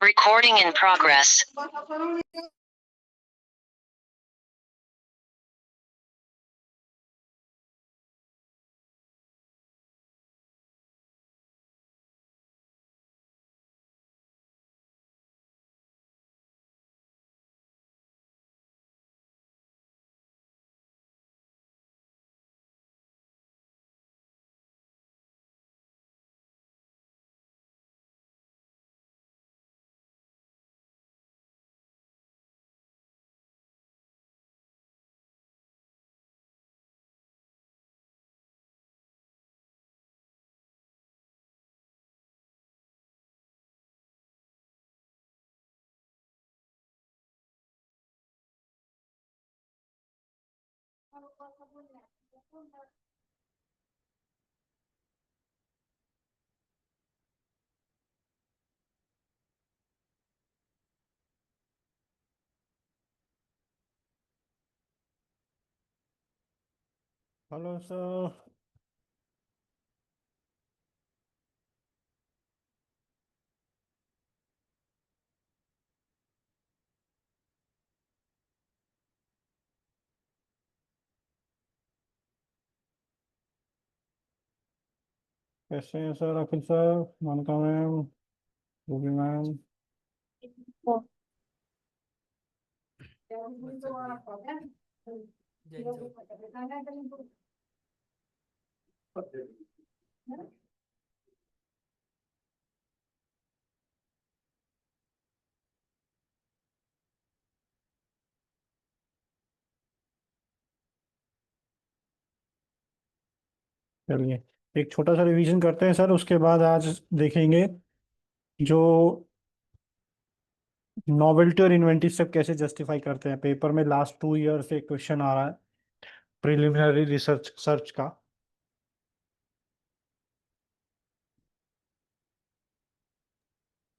Recording in progress. Hello sir. कैसे हैं sir? Akhil sir, Monica ma'am, Ruby ma'am. चलिए, एक छोटा सा रिवीजन करते हैं सर, उसके बाद आज देखेंगे जो नॉवेल्टी और इन्वेंटिव कैसे जस्टिफाई करते हैं। पेपर में लास्ट 2 ईयर से क्वेश्चन आ रहा है प्रिलिमिनरी रिसर्च सर्च का।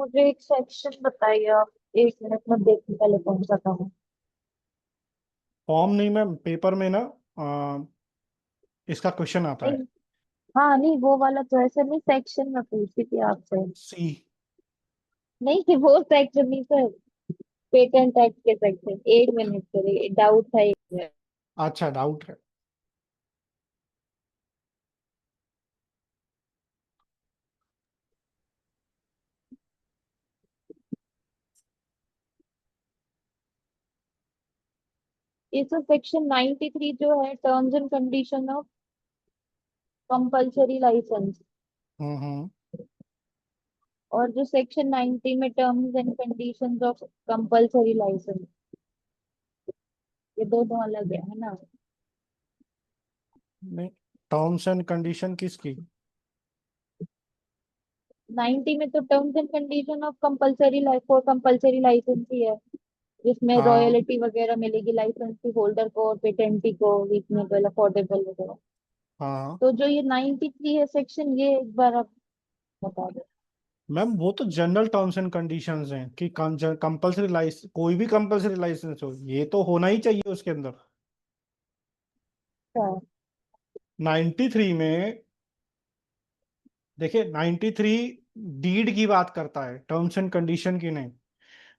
मुझे एक सेक्शन बताइए आप। 1 मिनट में देखने पहले कौन सा था। फॉर्म नहीं मैम, पेपर में ना इसका क्वेश्चन आता है। नहीं, हाँ नहीं वो वाला तो ऐसे नहीं, सेक्शन में पूछी थी आपसे। सी। नहीं वो सेक्शन नहीं सर, पेटेंट एक्ट के सेक्शन। 1 मिनट करिए, डाउट था एक। अच्छा, डाउट है। ये तो सेक्शन 93 जो है, terms and condition of compulsory license, hmm. और जो सेक्शन 90 में terms and conditions of compulsory license, ये दोनों अलग है ना। नहीं, टर्म्स एंड कंडीशन किसकी? 90 में तो terms and condition of compulsory life for compulsory license ही है, जिसमें हाँ रॉयल्टी वगैरह मिलेगी लाइसेंस की होल्डर को और पेटेंटी को, रीजनेबल अफोर्डेबल वगैरह। हाँ तो जो ये 93 है सेक्शन, ये एक बार आप बता दो। मैम, वो तो जनरल टर्म्स एंड कंडीशंस हैं कि कंपलसरी लाइसेंस, कोई भी कंपलसरी लाइसेंस हो, ये तो होना ही चाहिए उसके अंदर। अच्छा। 93 में देखिए, 93 डीड की बात करता है, टर्म्स एंड कंडीशन की नहीं।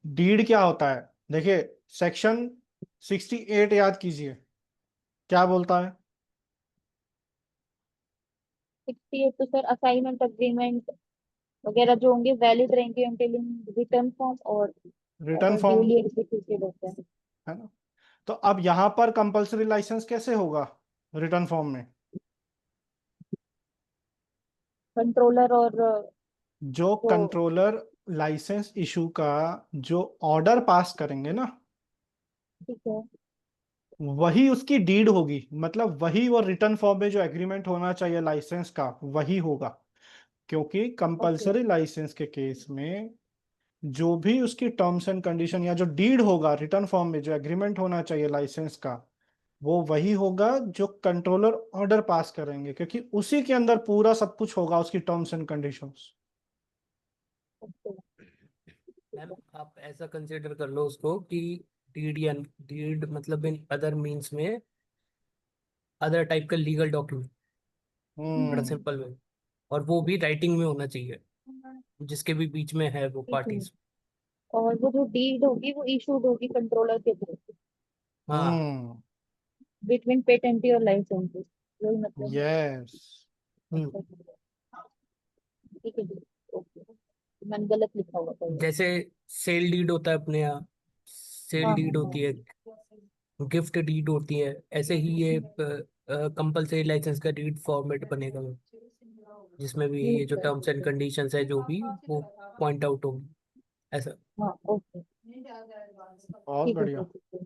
डीड क्या होता है? देखिए, सेक्शन 68 याद कीजिए, क्या बोलता है? 68 तो सर असाइनमेंट अग्रीमेंट वगैरह जो होंगे वैलिड रहेंगे until in रिटर्न फॉर्म, और रिटर्न अगर फॉर्म, ड्यूली एग्जीक्यूटेड होते हैं। है ना? तो अब यहां पर कंपलसरी लाइसेंस कैसे होगा रिटर्न फॉर्म में? कंट्रोलर और जो जो, कंट्रोलर लाइसेंस इशू का जो ऑर्डर पास करेंगे ना, ठीक है। वही उसकी डीड होगी। मतलब वही वो रिटर्न फॉर्म में जो एग्रीमेंट होना चाहिए लाइसेंस का, वही होगा। क्योंकि ओके कंपलसरी लाइसेंस के केस में जो भी उसकी टर्म्स एंड कंडीशन या जो डीड होगा रिटर्न फॉर्म में, जो एग्रीमेंट होना चाहिए लाइसेंस का, वो वही होगा जो कंट्रोलर ऑर्डर पास करेंगे, क्योंकि उसी के अंदर पूरा सब कुछ होगा, उसकी terms and conditions. Okay. Ma'am आप ऐसा कंसिडर कर लो उसको कि डीड या डीड मतलब इन अदर मीन्स में अदर टाइप का लीगल डॉक्यूमेंट, बड़ा हम्म। सिंपल वे, और वो भी राइटिंग में होना चाहिए जिसके भी बीच में है वो ठीक है। पार्टीज। और वो जो डीड होगी वो इशूड होगी कंट्रोलर के थ्रू हाँ हम्म बिटवीन पेटेंटी और लाइसेंसेस, यही मतलब है। यस अच्छा, ठीक है, ओके, मैंने गलत लिखा हुआ था ये। जैसे सेल डीड होता है अपने यहाँ, सेल हाँ डीड हाँ होती है, गिफ्ट डीड होती है, ऐसे ही ये कंपलसरी लाइसेंस का डीड फॉर्मेट बनेगा, जिसमें भी ये जो ठीक है, टर्म्स एंड कंडीशंस है जो भी वो पॉइंट आउट होगी ऐसा। हाँ ओके, बहुत ठीक है बढ़िया। सर, ठीक है।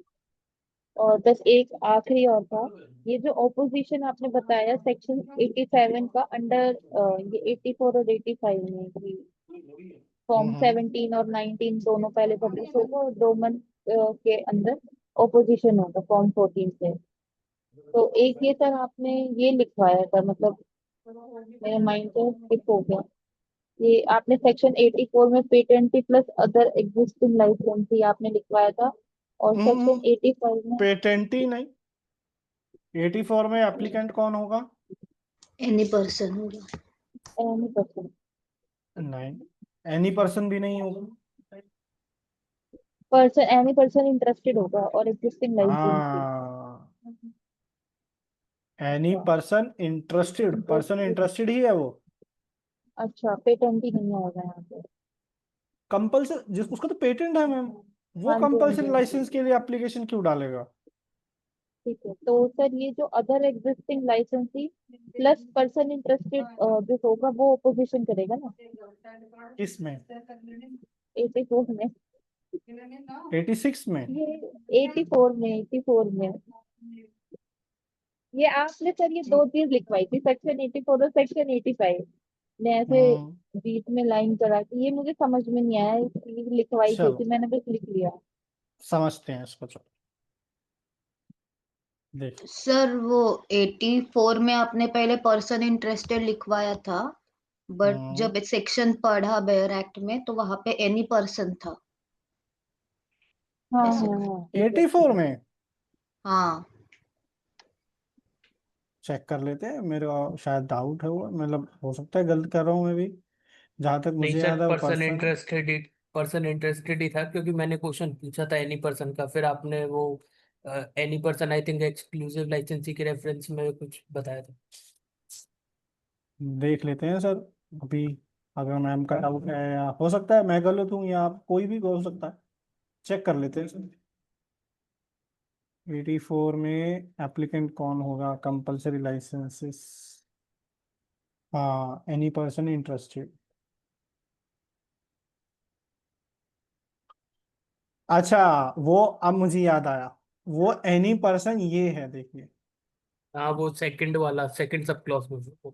और बस एक आखिरी और था, ये जो ऑपोजिशन आपने बताया सेक्शन 87 का अंडर ये 84 और 85 में कि फॉर्म हम्म 17 और 19 दोनों पहले पब्लिश होगा और 2 मंथ के अंदर ऑपोजिशन होगा फॉर्म 14 से। तो एक ये सर आपने ये लिखवाया था, मतलब मेरे माइंड से स्किप हो गया, ये आपने सेक्शन 84 में पेटेंटी प्लस अदर एग्जिस्टिंग लाइसेंस ही आपने लिखवाया था, और सेक्शन 85 में पेटेंटी नहीं, 84 में एप्लीकेंट कौन होगा? एनी पर्सन होगा। एनी पर्सन, नहीं, एनी पर्सन भी नहीं होगा। एनी पर्सन इंटरेस्टेड होगा और एग्जिस्टिंग लाइसेंस ही। हाँ, एनी पर्सन इंटरेस्टेड ही है वो। अच्छा, पेटेंटी नहीं आएगा यहाँ पे। कंपल्सरी जिस उसका तो पेटेंट है मैम, वो हाँ जी, हाँ जी, कंपल्सरी हाँ जी, लाइसेंस के लिए एप्लीकेशन क्यों डालेगा? ठीक है। तो सर ये जो अदर एग्जिस्टिंग लाइसेंसी प्लस पर्सन इंटरेस्टेड जो होगा वो अपोजिशन करेगा ना किसमें? 84 में, 86 में? ये 84 में ये आपने सर ये दो चीज लिखवाई थी, सेक्शन 84 और सेक्शन 85 ने ऐसे हम्म बीच में लाइन करा के, ये मुझे समझ में नहीं आया, इसलिए लिखवाई क्यों चलो थी, मैंने बस लिख लिया। समझते हैं इसको, चलो देख। सर वो 84 में आपने पहले पर्सन इंटरेस्टेड लिखवाया था, बट हम्म जब सेक्शन पढ़ा बेयर एक्ट में तो वहां पे एनी पर्सन था। हाँ ऐसे हाँ हाँ, ठीक है, 84 में हाँ। चेक कर लेते हैं, मेरे को शायद डाउट है वो, मतलब हो सकता है गलत कर रहा हूँ मैं भी। जहां तक नहीं मुझे सर, याद है पर्सन। पर्सन इंटरेस्टेड ही था, क्योंकि मैंने क्वेश्चन पूछा था एनी पर्सन का, फिर आपने वो any person I think exclusive लाइसेंसी के रेफरेंस में कुछ बताया था। देख लेते हैं सर अभी, अगर मैम का डाउट है या हो सकता है मैं गलत हूँ या कोई भी हो सकता है, चेक कर लेते हैं सर। 84 में एप्लीकेंट कौन होगा कंपलसरी लाइसेंसेस? हाँ, एनी पर्सन इंटरेस्टेड। अच्छा, वो अब मुझे याद आया, वो एनी पर्सन ये है, देखिए, हाँ वो सेकंड वाला, सेकंड सब क्लॉज में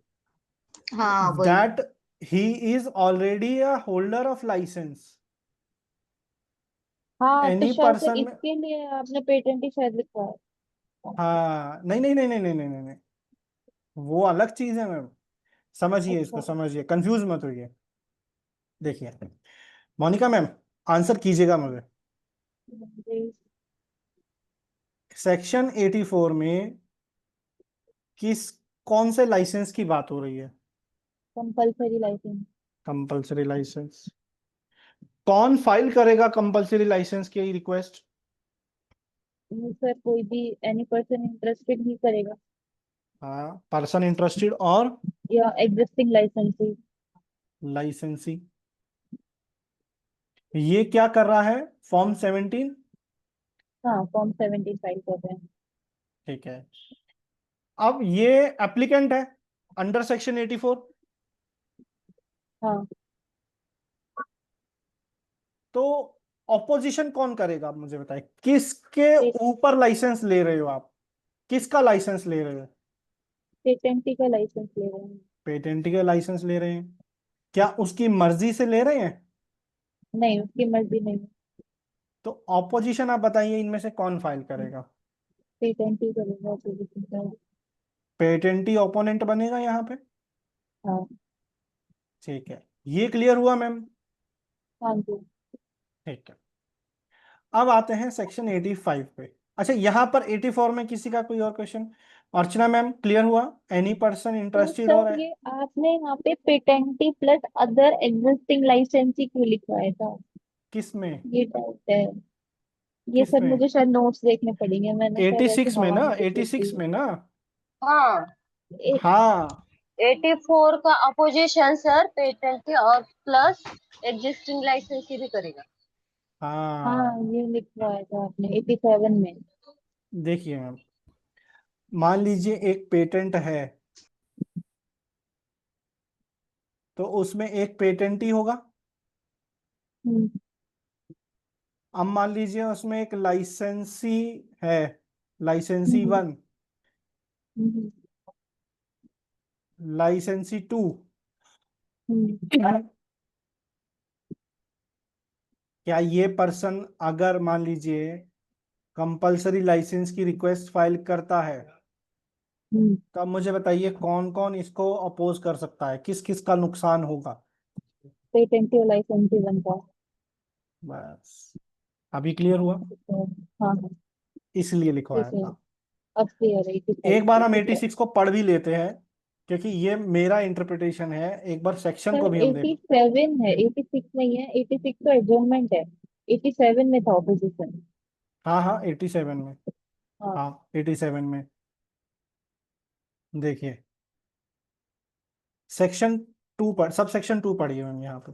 हाँ वही। That he is already a holder of license. हाँ तो एनी शायद से पर्सन में, इसके लिए आपने पेटेंट ही शायद लिखा है। हाँ नहीं नहीं नहीं नहीं नहीं नहीं नहीं नहीं, वो अलग चीज है मैम, समझिए इसको, अच्छा, समझिए, कंफ्यूज मत होइए। देखिए मोनिका मैम, आंसर कीजिएगा मुझे। सेक्शन 84 में किस कौन से लाइसेंस की बात हो रही है? Compulsory license. Compulsory license. कौन फाइल करेगा कंपलसरी लाइसेंस की रिक्वेस्ट? सर कोई भी एनी पर्सन इंटरेस्टेड ही करेगा, हाँ, पर्सन इंटरेस्टेड और या एग्जिस्टिंग लाइसेंसी। लाइसेंसी। ये क्या कर रहा है? फॉर्म 17। हाँ फॉर्म 17 फाइल कर रहे हैं। ठीक है, अब ये एप्लीकेंट है अंडर सेक्शन 84, हाँ, तो ऑपोजिशन कौन करेगा? आप मुझे बताएं, किसके ऊपर लाइसेंस ले रहे हो आप? किसका लाइसेंस ले रहे हो? पेटेंटी का लाइसेंस ले रहे हैं। पेटेंट का लाइसेंस ले रहे हैं, क्या उसकी मर्जी से ले रहे हैं? नहीं, उसकी मर्जी नहीं, तो ऑपोजिशन आप बताइए, इनमें से कौन फाइल करेगा? पेटेंटी करेगा opposition का। पेटेंटी ओपोनेंट बनेगा यहाँ पे। हाँ ठीक है, ये क्लियर हुआ मैम? हाँ जी। ठीक है, अब आते हैं सेक्शन 85 पे। अच्छा, यहाँ पर 84 में किसी का कोई और क्वेश्चन? अर्चना मैम, क्लियर हुआ? एनी पर्सन तो इंटरेस्टेड और सर ये आपने यहाँ पे पेटेंटी प्लस अदर एग्जिस्टिंग लाइसेंसी क्यों लिखवाया था? किस में? ये डाउट है। ये किस सर में? मुझे शायद नोट्स देखने पड़ेंगे, मैंने शायद ऐसे 86 में हवा ना, में कुछ लिख 86 दी में ना। हाँ, है। हाँ 84 का अपोजिशन सर पेटेंट और प्लस एग्जिस्टिंग लाइसेंस भी करेगा। हाँ, हाँ। ये लिखवाया था आपने 87 में। देखिए मैम, मान लीजिए एक पेटेंट है, तो उसमें एक पेटेंट ही होगा। हम्म अब मान लीजिए उसमें एक लाइसेंसी है, लाइसेंसी हम्म 1, हम्म लाइसेंसी 2। हम्म क्या ये पर्सन अगर मान लीजिए कंपलसरी लाइसेंस की रिक्वेस्ट फाइल करता है, हम्म। तो अब मुझे बताइए कौन कौन इसको अपोज कर सकता है, किस किस का नुकसान होगा? पेटेंट और लाइसेंस बनता बस, अभी क्लियर हुआ? है। हाँ हाँ, इसलिए ठीक लिखवाया है। था। अब क्लियर है 85 एक बार से, हम ठीक है। 86 को पढ़ भी लेते हैं, क्योंकि ये मेरा इंटरप्रिटेशन है। एक बार सेक्शन को सर भी हम देख। 87 है, 86 नहीं है। 86 तो एडजॉर्नमेंट है, 87 में था ऑपोजिशन। हाँ हाँ 87 में। हाँ। हाँ 87 में। देखिए सेक्शन 2 पढ़, सब सेक्शन 2 पढ़िए मैम यहाँ पे।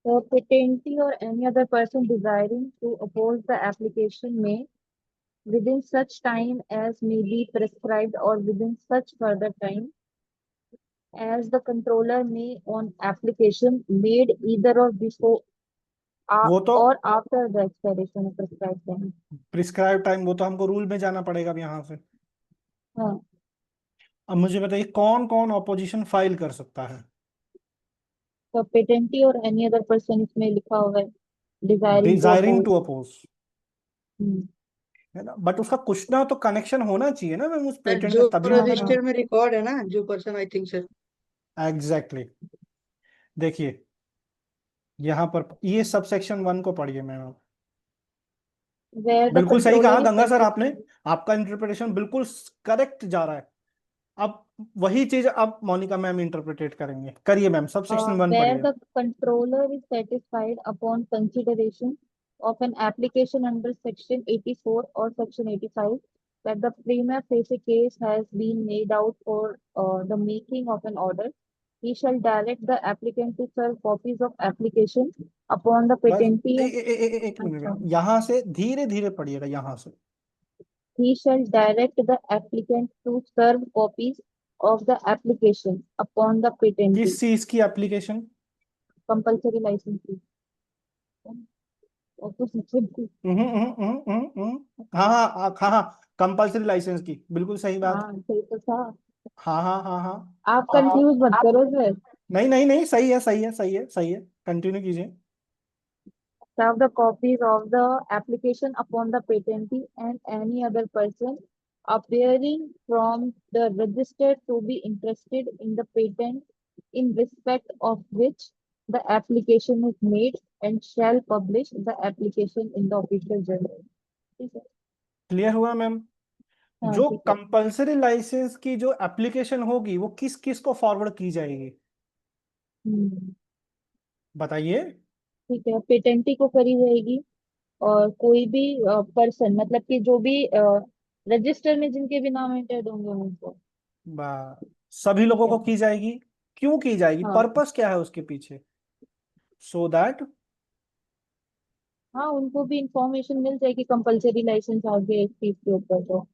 The patentee or any other person desiring to oppose the application may, within such time as may be prescribed or within such further time as the controller may on application made either of before वो तो or after the expiration of prescribed time. Prescribe time, वो तो हमको rule में जाना पड़ेगा अब यहाँ से। हाँ, अब मुझे बताइए कौन कौन ऑपोजिशन फाइल कर सकता है? तो patentee और any other person इसमें लिखा हुआ है desiring to desiring oppose. To oppose, hmm, है ना? बट उसका कुछ ना तो कनेक्शन होना चाहिए ना मैम उस सर पेटेंट का, जो तभी हाँ होगा ना। हाँ रजिस्टर में रिकॉर्ड है ना, जो person, I think sir. Exactly exactly. देखिए यहाँ पर ये सब सेक्शन 1 को पढ़िए मैम। where the बिल्कुल सही कहा controller is गंगा सर आपने, satisfied. आपका इंटरप्रिटेशन बिल्कुल करेक्ट जा रहा है। अब वही चीज अब मोनिका मैम इंटरप्रेटेट करेंगे, करिए मैम, सब सेक्शन 1 Where पढ़िए। the controller is satisfied upon consideration of an application under Section 84 or Section 85 that the prima facie case has been made out for the making of an order, he shall direct the applicant to serve copies of application upon the बस patentee. एक minute, यहाँ से धीरे धीरे पढ़िएगा यहाँ से। He shall direct the applicant to serve copies of the application upon the patentee. किस चीज की एप्लीकेशन? Compulsory licensing. हाँ हाँ हाँ हाँ, कंपल्सरी लाइसेंस की, बिल्कुल सही बात। हाँ, सही तो था। हाँ हाँ हाँ हाँ। आप कंफ्यूज मत करो सर। नहीं नहीं नहीं, सही है सही है सही है सही है, कंटिन्यू कीजिए। Serve the copies of the application upon the patentee and any other person appearing from the register to be interested in the patent in respect of which the application is made and shall publish the application in the official journal. ठीक है। Clear हुआ ma'am? हाँ जो ठीक है। Compulsory licence की जो application होगी वो किस किस को फॉरवर्ड की जाएगी, हम्म, बताइए। ठीक है, पेटेंटी को करी जाएगी और कोई भी पर्सन, मतलब कि जो भी रजिस्टर में जिनके भी नाम एंटर्ड होंगे उनको। सभी ठीक लोगों है। को की जाएगी। क्यों की जाएगी, हाँ पर्पस क्या है उसके पीछे? सो दैट, हाँ, उनको भी इंफॉर्मेशन मिल जाएगी कंपलसरी लाइसेंस आ गया इस चीज के ऊपर तो।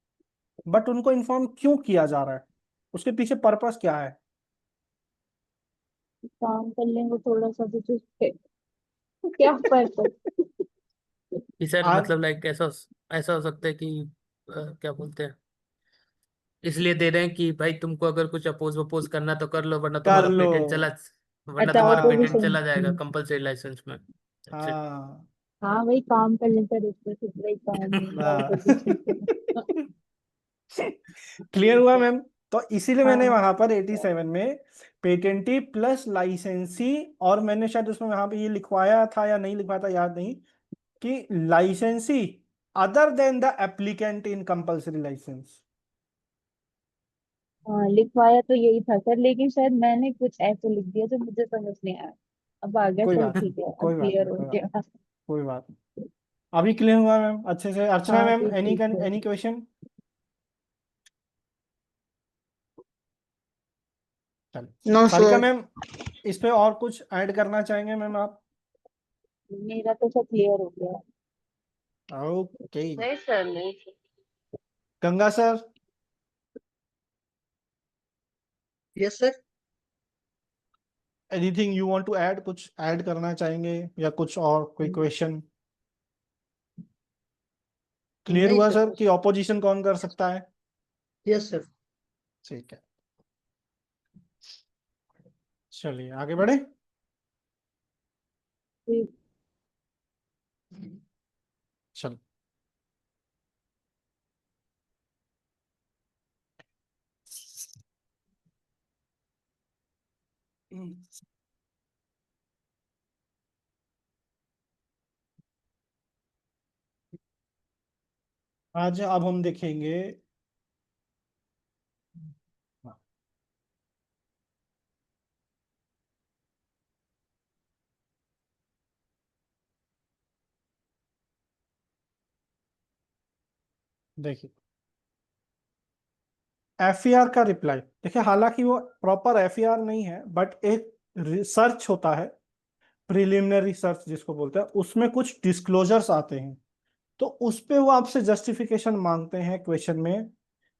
बट उनको इन्फॉर्म क्यों किया जा रहा है, उसके पीछे पर्पस क्या है? काम कर लेंगे थोड़ा सा कुछ उस पे, क्या पर्पस। कि सर आज मतलब लाइक ऐसा ऐसा हो सकता है कि क्या बोलते हैं, इसलिए दे रहे हैं कि भाई तुमको अगर कुछ अपोज वपोज करना तो कर लो, कर लो। वरना अच्छा, तुम्हारा पेटेंट ऑपोजिशन। चला जाएगा कंपलसरी लाइसेंस में। That's it. हाँ हाँ वही काम कर लेते हैं, इसमें कितना ही काम है ऑपोजिशन का। क्लियर ठीक हुआ है। मैम? तो इसीलिए मैंने हाँ वहां पर 87 में पेटेंटी प्लस लाइसेंसी, और मैंने शायद उसमें वहां पे ये लिखवाया था या नहीं लिखवाया था याद नहीं, कि licensee other than the applicant in compulsory license. हाँ, लिखवाया तो यही था सर, लेकिन शायद मैंने कुछ ऐसे लिख दिया जो मुझे समझ नहीं आया। अब आ गया, कोई चलो बात नहीं, ठीक है, अब कोई बात क्लियर नहीं, हो कोई बात नहीं, गया। कोई बात नहीं। अभी क्लियर हुआ मैम अच्छे से? अर्चना हाँ मैम, जी एनी ठीक है। Any question? चलिए, No, सारिका sir. मैम, इस पे और कुछ ऐड करना चाहेंगे मैम आप? मेरा तो सब क्लियर हो गया। ओके। नहीं सर, नहीं sir। Ganga sir, Yes, sir. Anything you want to add? कुछ ऐड करना चाहेंगे या कुछ और कोई क्वेश्चन? क्लियर नहीं हुआ सर, सर कि ऑपोजिशन कौन कर सकता है? yes sir. ठीक है, चलिए आगे बढ़े। ठीक। चलो, आज अब हम देखेंगे, देखिए एफईआर का रिप्लाई। देखिए हालांकि वो प्रॉपर एफईआर नहीं है, बट एक रिसर्च होता है, प्रिलिमिनरी रिसर्च जिसको बोलते हैं, उसमें कुछ डिस्क्लोजर्स आते हैं। तो उस पे वो आपसे जस्टिफिकेशन मांगते हैं क्वेश्चन में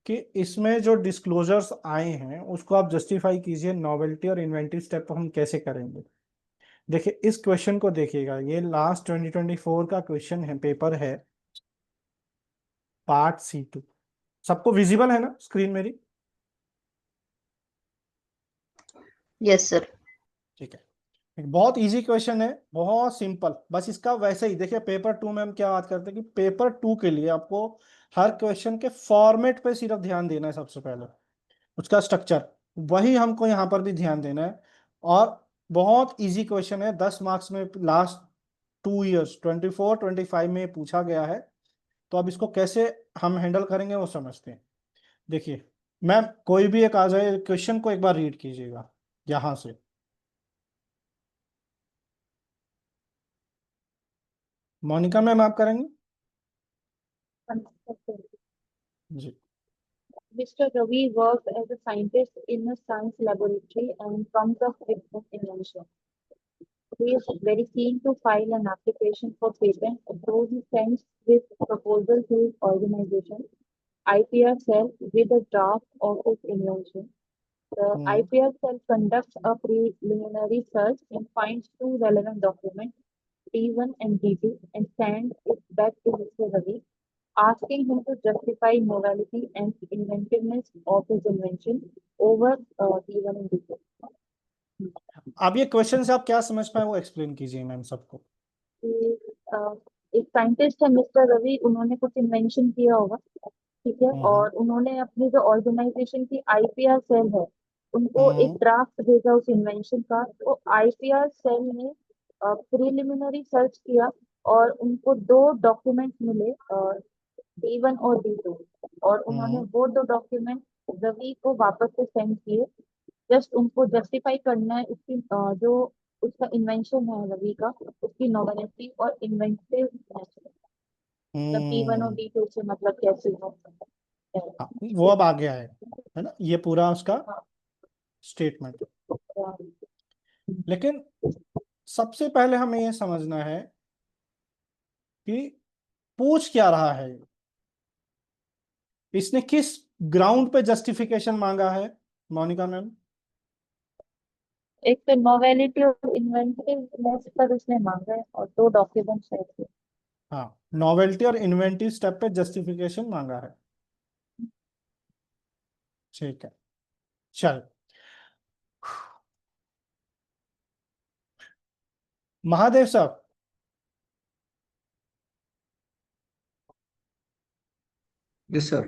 कि इसमें जो डिस्क्लोजर्स आए हैं उसको आप जस्टिफाई कीजिए, नॉवेल्टी और इन्वेंटिव स्टेप हम कैसे करेंगे। देखिए इस क्वेश्चन को देखिएगा, ये लास्ट 2024 का क्वेश्चन है, पेपर है, पार्ट C2। सबको विजिबल है ना स्क्रीन मेरी? Yes sir. ठीक है, एक बहुत इजी क्वेश्चन है, बहुत सिंपल। बस इसका वैसे ही देखिए, पेपर 2 में हम क्या बात करते हैं कि पेपर 2 के लिए आपको हर क्वेश्चन के फॉर्मेट पे सिर्फ ध्यान देना है, सबसे पहले उसका स्ट्रक्चर, वही हमको यहाँ पर भी ध्यान देना है। और बहुत इजी क्वेश्चन है, 10 मार्क्स में लास्ट 2 इयर्स 24 25 में पूछा गया है। तो अब इसको कैसे हम हैंडल करेंगे वो समझते हैं। देखिए मैम, कोई भी एक आ जाए, क्वेश्चन को एक बार रीड कीजिएगा यहां से। मोनिका मैम आप करेंगे? जी। Mr. Ravi worked as a scientist in a science laboratory and comes up with an invention. He is very keen to file an application for patent, though he sends his proposal to his organization, IPR cell, with a draft of his invention. The hmm IPR cell conducts a preliminary search and finds two relevant documents, D1 and D2, and sends it back to Mr. Ravi, asking him to justify novelty and inventiveness of his invention over D1 and D2. अब ये question से आप क्या समझ पाए वो explain कीजिए ma'am सबको। अ, एक साइंटिस्ट है मिस्टर रवि, उन्होंने कुछ इन्वेंशन किया होगा, ठीक है, हम्म और उन्होंने अपनी जो ऑर्गेनाइजेशन की आईपीआर सेल है उनको एक हम्म ड्राफ्ट भेजा उस इन्वेंशन का। तो आईपीआर सेल ने प्रिलिमिनरी सर्च किया और उनको दो डॉक्यूमेंट्स मिले, D1 और D2, और उन्होंने हम्म वो दो डॉक्यूमेंट रवि को वापस से सेंड किए। जस्ट उनको जस्टिफाई करना है उसकी जो उसका इन्वेंशन है रवि का, उसकी नॉवेलिटी और इन्वेंटिव, मतलब D1 और हम्म D2 से मतलब कैसे हो सकता है। हाँ, वो अब आ गया है ना, ये पूरा उसका स्टेटमेंट। लेकिन सबसे पहले हमें ये समझना है कि पूछ क्या रहा है, इसने किस ग्राउंड पे जस्टिफिकेशन मांगा है मोनिका मैम? एक तो नॉवेलिटी और इन्वेंटिवनेस पर उसने मांगा है और दो डॉक्यूमेंट्स है। हाँ, नॉवेल्टी और इन्वेंटिव स्टेप पे जस्टिफिकेशन मांगा है। ठीक है, चल महादेव साहब, Yes, sir.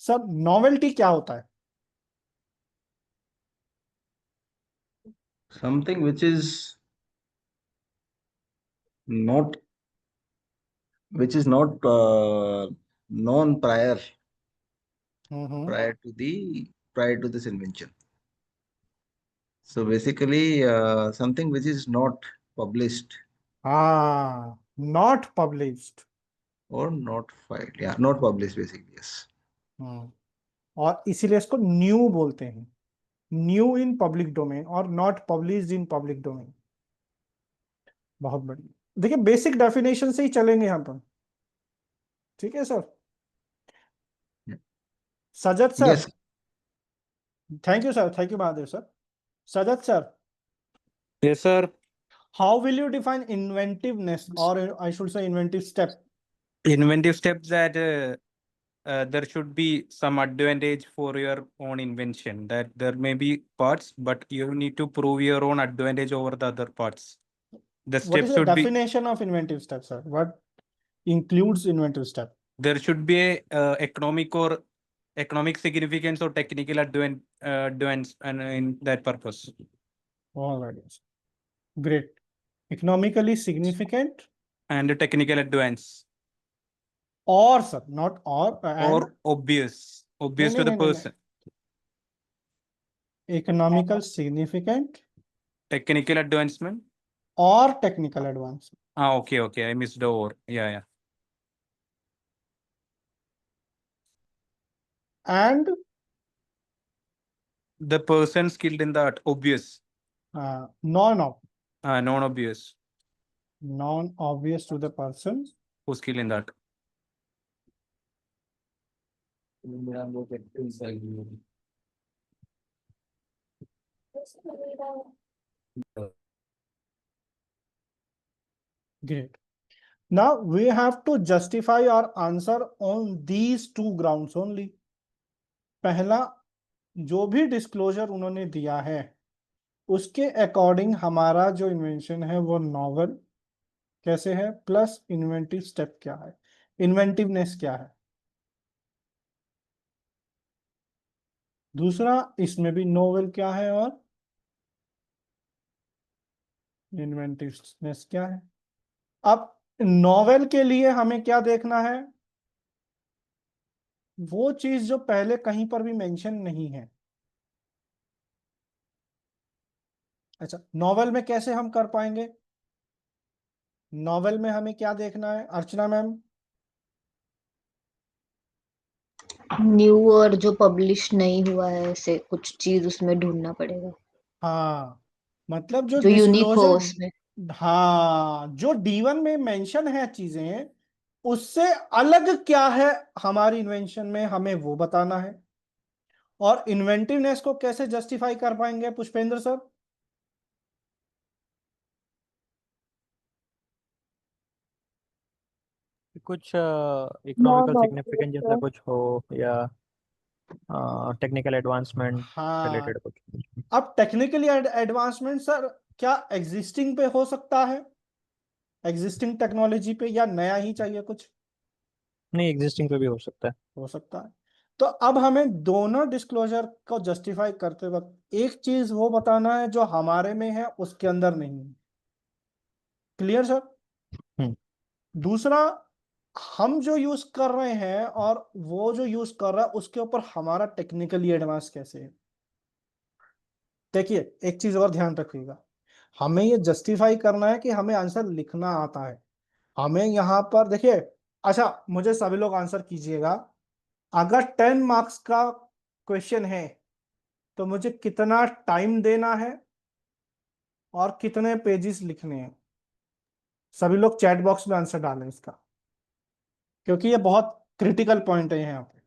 सर नॉवेल्टी क्या होता है? Something not which is not known hmm prior to this invention. So basically, something which is not published हाँ, not published. or not filed. Yeah, not published basically. Yes. और इसीलिए इसको new बोलते हैं, new in public domain और not published in public domain. बहुत बढ़िया। देखिए बेसिक डेफिनेशन से ही चलेंगे यहाँ पर, ठीक है sir. Yeah. Sajat sir, Yes. Thank you sir, thank you Mahadev sir. Sajat sir, Yes, sir. how will you define inventiveness, or I should say inventive step? Inventive steps that there should be some advantage for your own invention. That there may be parts, but you need to prove your own advantage over the other parts. The What step is the should be definition of inventive step, sir? What includes inventive step? there should be a economic significance or technical advance and in that purpose. All right, yes. Great. Economically significant, And a technical advance or sir, not or, and or obvious to the no. person. Economical significant Technical advancement. or technical advancement. Okay. I missed the or. Yeah. And The person skilled in that obvious, non-obvious non-obvious to the person. who skilled in that. Great. Now we have to justify our answer on these two grounds only. पहला, जो भी disclosure उन्होंने दिया है उसके according हमारा जो invention है वो नॉवल कैसे है, प्लस इन्वेंटिव स्टेप क्या है, इन्वेंटिवनेस क्या है। दूसरा, इसमें भी नोवेल क्या है और इन्वेंटिवनेस क्या है। अब नॉवेल के लिए हमें क्या देखना है, वो चीज जो पहले कहीं पर भी मेंशन नहीं है। अच्छा, नॉवेल में कैसे हम कर पाएंगे, नॉवेल में हमें क्या देखना है अर्चना मैम? न्यू और जो पब्लिश नहीं हुआ है ऐसे कुछ चीज उसमें ढूंढना पड़ेगा हाँ, मतलब जो जो यूनिक हो डिस्क्लोजर, उसमें। हाँ, जो D1 में मेंशन है चीजें उससे अलग क्या है हमारी इन्वेंशन में, हमें वो बताना है। और इन्वेंटिवनेस को कैसे जस्टिफाई कर पाएंगे पुष्पेंद्र सर? कुछ इकोनॉमिकल सिग्निफिकेंस जैसा कुछ हो या टेक्निकल एडवांसमेंट हाँ, रिलेटेड कुछ। अब टेक्निकली एडवांसमेंट सर क्या एग्जिस्टिंग पे हो सकता है, एग्जिस्टिंग टेक्नोलॉजी पे, या नया ही चाहिए कुछ? नहीं, एग्जिस्टिंग पे भी हो सकता है। हो सकता है। तो अब हमें दोनों डिस्क्लोजर को जस्टिफाई करते वक्त एक चीज वो बताना है जो हमारे में है उसके अंदर नहीं है। Clear sir? दूसरा, हम जो यूज कर रहे हैं और वो जो यूज कर रहा है उसके ऊपर हमारा टेक्निकली एडवांस कैसे है। देखिए एक चीज और ध्यान रखिएगा, हमें ये जस्टिफाई करना है कि हमें आंसर लिखना आता है। हमें यहाँ पर देखिए, अच्छा मुझे सभी लोग आंसर कीजिएगा, अगर 10 मार्क्स का क्वेश्चन है तो मुझे कितना टाइम देना है और कितने पेजेस लिखने हैं। सभी लोग चैट बॉक्स में आंसर डालें इसका, क्योंकि ये बहुत क्रिटिकल पॉइंट है यहाँ पे।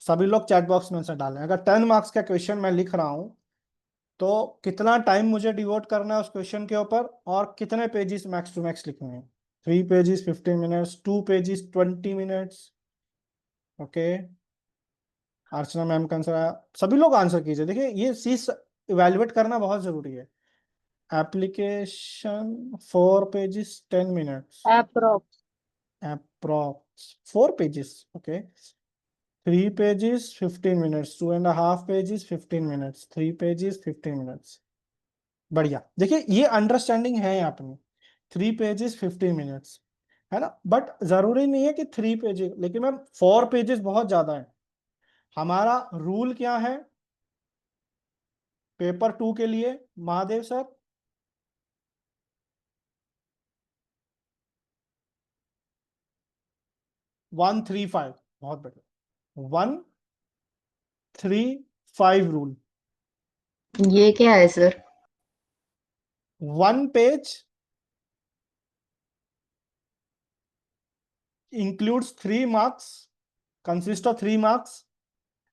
सभी लोग चैट बॉक्स में आंसर डालें। अगर 10 मार्क्स का क्वेश्चन मैं लिख रहा हूं तो कितना टाइम मुझे डिवोट करना है उस क्वेश्चन के ऊपर और कितने पेजेस मैक्स टू मैक्स लिखने हैं। 3 pages 15 minutes, 2 pages 20 minutes. Okay, Archana ma'am का आंसर आया। सभी लोग आंसर कीजिए। देखिए ये चीज इवेल्युएट करना बहुत जरूरी है। Application 4 pages 10 minutes, approx 4 pages. Okay, 3 pages 15 minutes, 2.5 pages 15 minutes, 3 pages 15 minutes। बढ़िया, देखिए ये अंडरस्टैंडिंग है यहाँ पे। 3 pages 15 minutes है ना, बट जरूरी नहीं है कि 3 पेजेस, लेकिन मैम 4 पेजेस बहुत ज्यादा है। हमारा रूल क्या है पेपर 2 के लिए महादेव सर? 135, बहुत बढ़िया, 135 रूल। ये क्या है sir? 1 page includes 3 marks, consists of 3 marks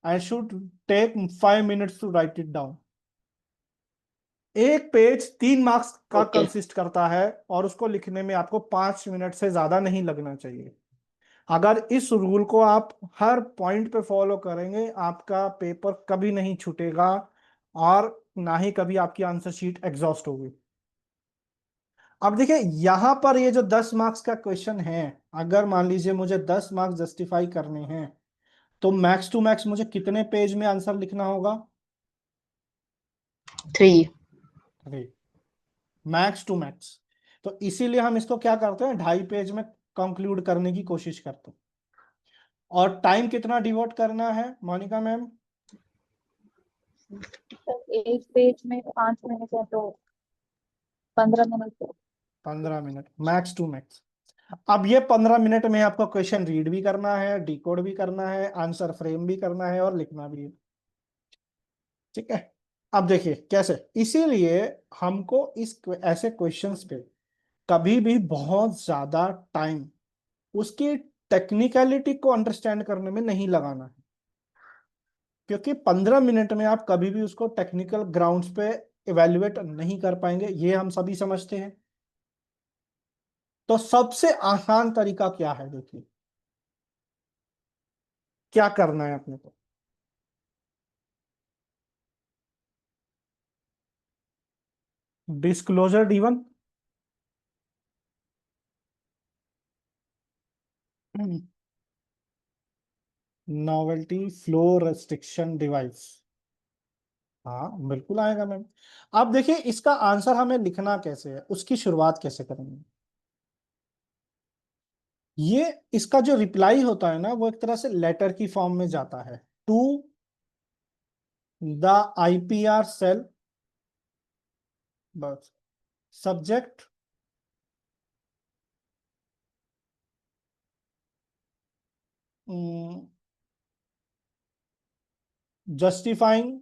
and should take 5 minutes to write it down. एक पेज 3 मार्क्स का Okay. कंसिस्ट करता है और उसको लिखने में आपको 5 मिनट से ज्यादा नहीं लगना चाहिए। अगर इस रूल को आप हर पॉइंट पे फॉलो करेंगे आपका पेपर कभी नहीं छूटेगा और ना ही कभी आपकी आंसर शीट एग्जॉस्ट होगी। अब देखिए यहां पर ये जो 10 मार्क्स का क्वेश्चन है, अगर मान लीजिए मुझे 10 मार्क्स जस्टिफाई करने हैं तो मैक्स टू मैक्स मुझे कितने पेज में आंसर लिखना होगा? 3। 3, मैक्स टू मैक्स। तो इसीलिए हम इसको क्या करते हैं 2.5 पेज में कंक्लूड करने की कोशिश करते हैं। और टाइम कितना डिवोट करना है मोनिका मैम? सर एक पेज में 5 मिनट है तो 15 minute. 15 minute max to max. अब ये 15 मिनट में आपको क्वेश्चन रीड भी करना है, डिकोड भी करना है, आंसर फ्रेम भी करना है और लिखना भी है। ठीक है, अब देखिए कैसे। इसीलिए हमको इस ऐसे क्वेश्चंस पे कभी भी बहुत ज्यादा टाइम उसकी टेक्निकलिटी को अंडरस्टैंड करने में नहीं लगाना है, क्योंकि 15 मिनट में आप कभी भी उसको टेक्निकल ग्राउंड्स पे इवेल्युएट नहीं कर पाएंगे, ये हम सभी समझते हैं। तो सबसे आसान तरीका क्या है? देखिए क्या करना है अपने को। Disclosure D1, novelty flow restriction device, हाँ बिल्कुल आएगा मैम। अब देखिए इसका आंसर हमें लिखना कैसे है, उसकी शुरुआत कैसे करेंगे। ये इसका जो रिप्लाई होता है ना वो एक तरह से लेटर की फॉर्म में जाता है टू द IPR सेल, बस subject justifying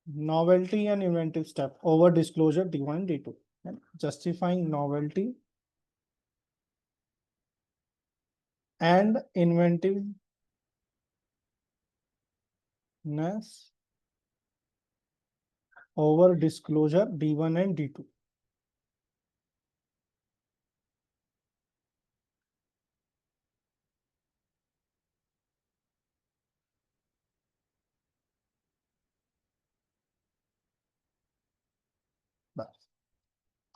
novelty and inventive step over disclosure D1 D2, justifying novelty and inventiveness over disclosure D1 and D2। बस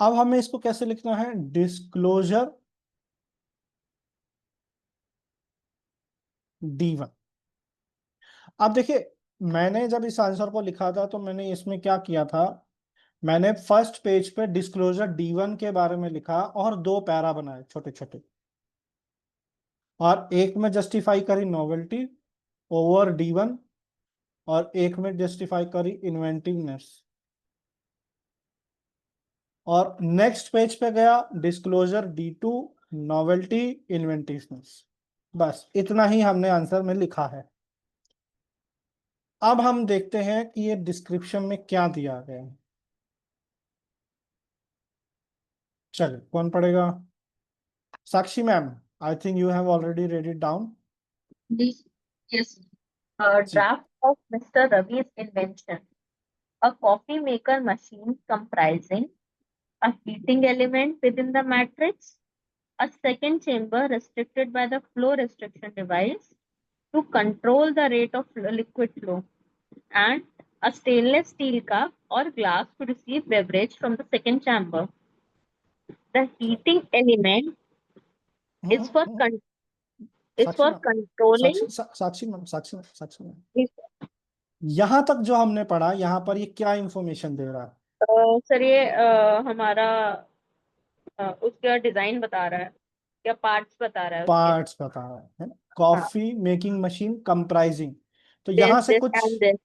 अब हमें इसको कैसे लिखना है, डिस्क्लोजर D1। अब देखिए मैंने जब इस आंसर को लिखा था तो मैंने इसमें क्या किया था, मैंने फर्स्ट पेज पे डिस्क्लोजर D1 के बारे में लिखा और 2 पैरा बनाए छोटे छोटे, और एक में जस्टिफाई करी नोवेल्टी ओवर D1 और एक में जस्टिफाई करी इन्वेंटिवनेस, और नेक्स्ट पेज पे गया डिस्क्लोजर D2 नोवेल्टी इन्वेंटिवनेस। बस इतना ही हमने आंसर में लिखा है। अब हम देखते हैं कि ये डिस्क्रिप्शन में क्या दिया गया है। चलिए कौन पढ़ेगा? Sakshi ma'am, I think you have already read it down. Yes. जी Draft of Mr. Ravi's invention. A coffee maker machine comprising a heating element within the matrix, a second chamber restricted by the flow restriction device to control the rate of liquid flow, and a stainless steel cup or glass to receive beverage from the second chamber. The heating element is for Sakshi ma'am, controlling. Sakshi ma'am, यहां तक जो हमने पढ़ा यहाँ पर ये क्या information दे रहा है? सर ये हमारा उसका डिजाइन बता रहा है या पार्ट्स बता रहा है उसके। पार्ट्स बता रहा है ना, कॉफी मेकिंग मशीन कंप्राइजिंग, तो this and this.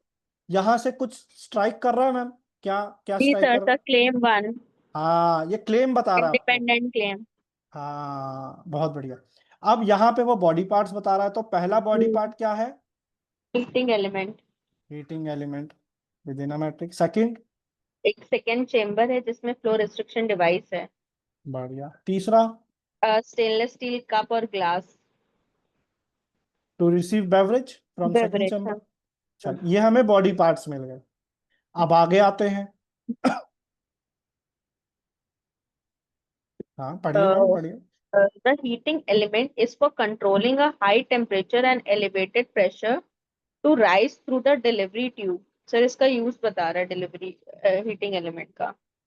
यहाँ से कुछ स्ट्राइक कर रहा है मैम? क्या क्या Yes, स्ट्राइक sir, कर रहा है? claim 1, हाँ, ये क्लेम बता रहा है आपको। independent claim. हाँ, बहुत बढ़िया। अब यहाँ पे वो बॉडी पार्ट्स बता रहा है, तो पहला बॉडी पार्ट क्या है? Heating element. Heating element with in a matrix. Second? एक सेकेंड चेम्बर है जिसमें फ्लो रिस्ट्रिक्शन डिवाइस है। बढ़िया। तीसरा? स्टेनलेस स्टील कप और glass. To receive beverage from second beverage, chamber. हाँ। चल, ये हमें बॉडी पार्ट्स मिल गए। अब आगे आते हैं। हाँ, पढ़िए मैम, पढ़िए। The heating element is for controlling a high temperature and elevated pressure to rise through the delivery tube. Sir इसका यूज बता रहा है डिलीवरी हीटिंग एलिमेंट का।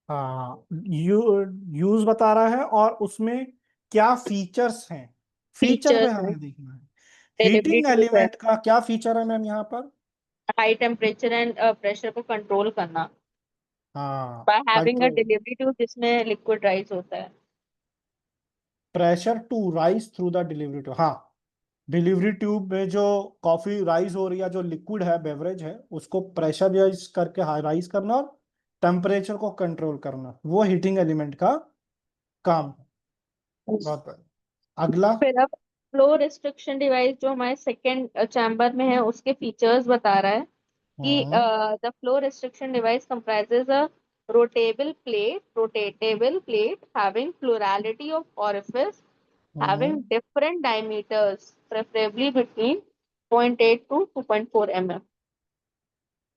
हाँ, यूज बता रहा है और उसमें क्या फीचर्स हैं, फीचर पे फीचर्स हैं। हमें देखना है। डिलीवरी हीटिंग ट्यूब है, एलिमेंट का क्या फीचर है मैम यहाँ पर? हाई टेम्परेचर एंड प्रेशर को कंट्रोल करना हाँ, by having a control delivery tube जिसमें लिक्विड राइज होता है। Pressure to rise through the delivery tube. हाँ, डिलीवरी ट्यूब में जो कॉफी राइज हो रही है, जो लिक्विड है, बेवरेज है, उसको प्रेशराइज करके राइज करना और टेम्परेचर को कंट्रोल करना, वो हीटिंग एलिमेंट का काम है। बहुत बढ़िया। अगला? फिर अब फ्लो रिस्ट्रिक्शन डिवाइस जो हमारे सेकेंड चैम्बर में है उसके फीचर्स बता रहा है कि the flow restriction device comprises a rotatable plate having plurality of orifice having different diameters preferably between 0.8 to 2.4 mm.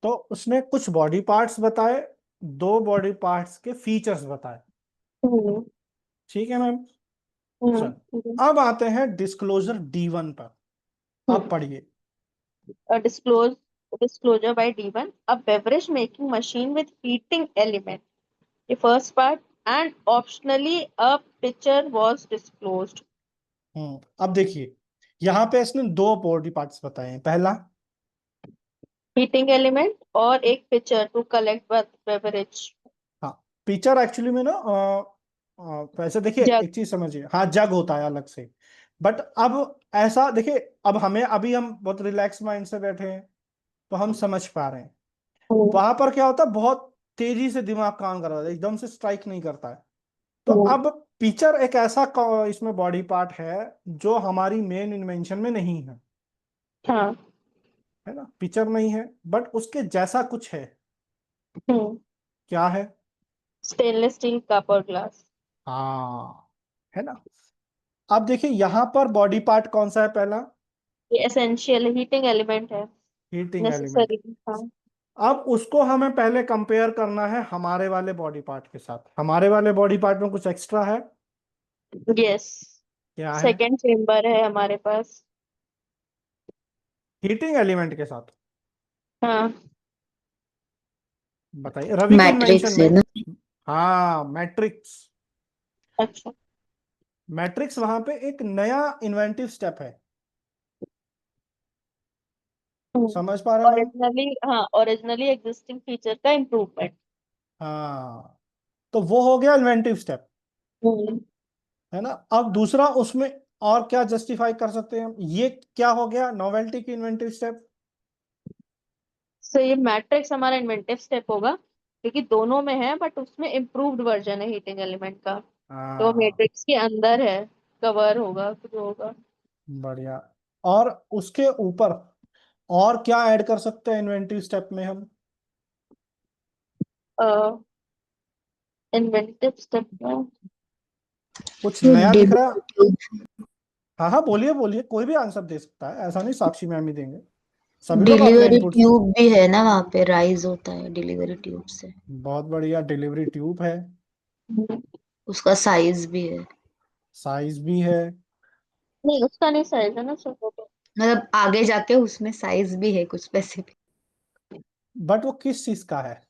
तो उसने कुछ बॉडी पार्ट्स बताए, दो बॉडी पार्ट्स के फीचर्स बताए। हम्म, ठीक है मैम। चल, हम्म, अब आते हैं डिस्क्लोजर D1 पर। अब पढ़िए। disclosure by D1, a beverage making machine with heating element, the first part, and optionally a pitcher was disclosed. अब देखिए, यहाँ पे इसने दो बॉडी पार्ट्स बताए हैं। पहला हीटिंग एलिमेंट और एक पिचर टू कलेक्ट बेवरेज। हाँ, पिक्चर एक्चुअली में ना वैसे देखिए, जग। एक चीज समझिए, हाँ, जग होता है अलग से। बट अब ऐसा देखिए, अब हमें अभी हम बहुत रिलैक्स माइंड से बैठे हैं, तो हम समझ पा रहे हैं। वहां पर क्या होता है, बहुत तेजी से दिमाग काम कर रहा है, एकदम से स्ट्राइक नहीं करता है। तो अब पिक्चर एक ऐसा इसमें बॉडी पार्ट है जो हमारी मेन इन्वेंशन में नहीं है, हाँ। है ना? पिक्चर नहीं है, बट उसके जैसा कुछ है। क्या है? स्टेनलेस स्टील कप और ग्लास। हाँ, है ना? अब देखिए, यहाँ पर बॉडी पार्ट कौन सा है? पहला ये एसेंशियल हीटिंग एलिमेंट है, हीटिंग एलिमेंट। नेसेसरी। हाँ। अब उसको हमें पहले कंपेयर करना है हमारे वाले बॉडी पार्ट के साथ। हमारे वाले बॉडी पार्ट में कुछ एक्स्ट्रा है? यस, क्या है? सेकेंड चेम्बर है हमारे पास। हीटिंग एलिमेंट के साथ हाँ। बताइए, रवि के इन्वेंशन मैट्रिक्स है में। ना। हाँ, मैट्रिक्स। अच्छा। मैट्रिक्स वहां पे एक नया इन्वेंटिव स्टेप है। समझ पा रहे हैं मैम? ओरिजिनली, हाँ, ओरिजिनली एग्जिस्टिंग फीचर का इम्प्रूवमेंट। हाँ, तो वो हो गया इन्वेंटिव स्टेप, है ना? अब दूसरा उसमें और क्या जस्टिफाई कर सकते हैं हम? ये क्या हो गया? नोवेल्टी की इन्वेंटिव स्टेप। सो ये मैट्रिक्स हमारा इन्वेंटिव स्टेप होगा क्योंकि दोनों में है, बट उसमें इम्प्रूव्ड वर्जन है हीटिंग एलिमेंट का, तो हाँ, मैट्रिक्स के अंदर है, कवर होगा, कुछ होगा। बढ़िया। और उसके ऊपर और क्या ऐड कर सकते हैं इन्वेंटिव स्टेप में हम? इन्वेंटिव स्टेप में कुछ नया दिख रहा है? डिलीवरी हाँ हाँ, बोलिए बोलिए, कोई भी आंसर दे सकता है, ऐसा नहीं साक्षी मैम ही देंगे, सभी लोग अपने इनपुट। ट्यूब भी है ना, वहां पे राइज होता है डिलीवरी ट्यूब से। बहुत बढ़िया, डिलीवरी ट्यूब है, उसका साइज भी है, साइज भी है। नहीं, उसका नहीं साइज है ना सर, वो तो। मतलब आगे जाके उसमें साइज भी है कुछ स्पेसिफिक। बट वो किस चीज का है?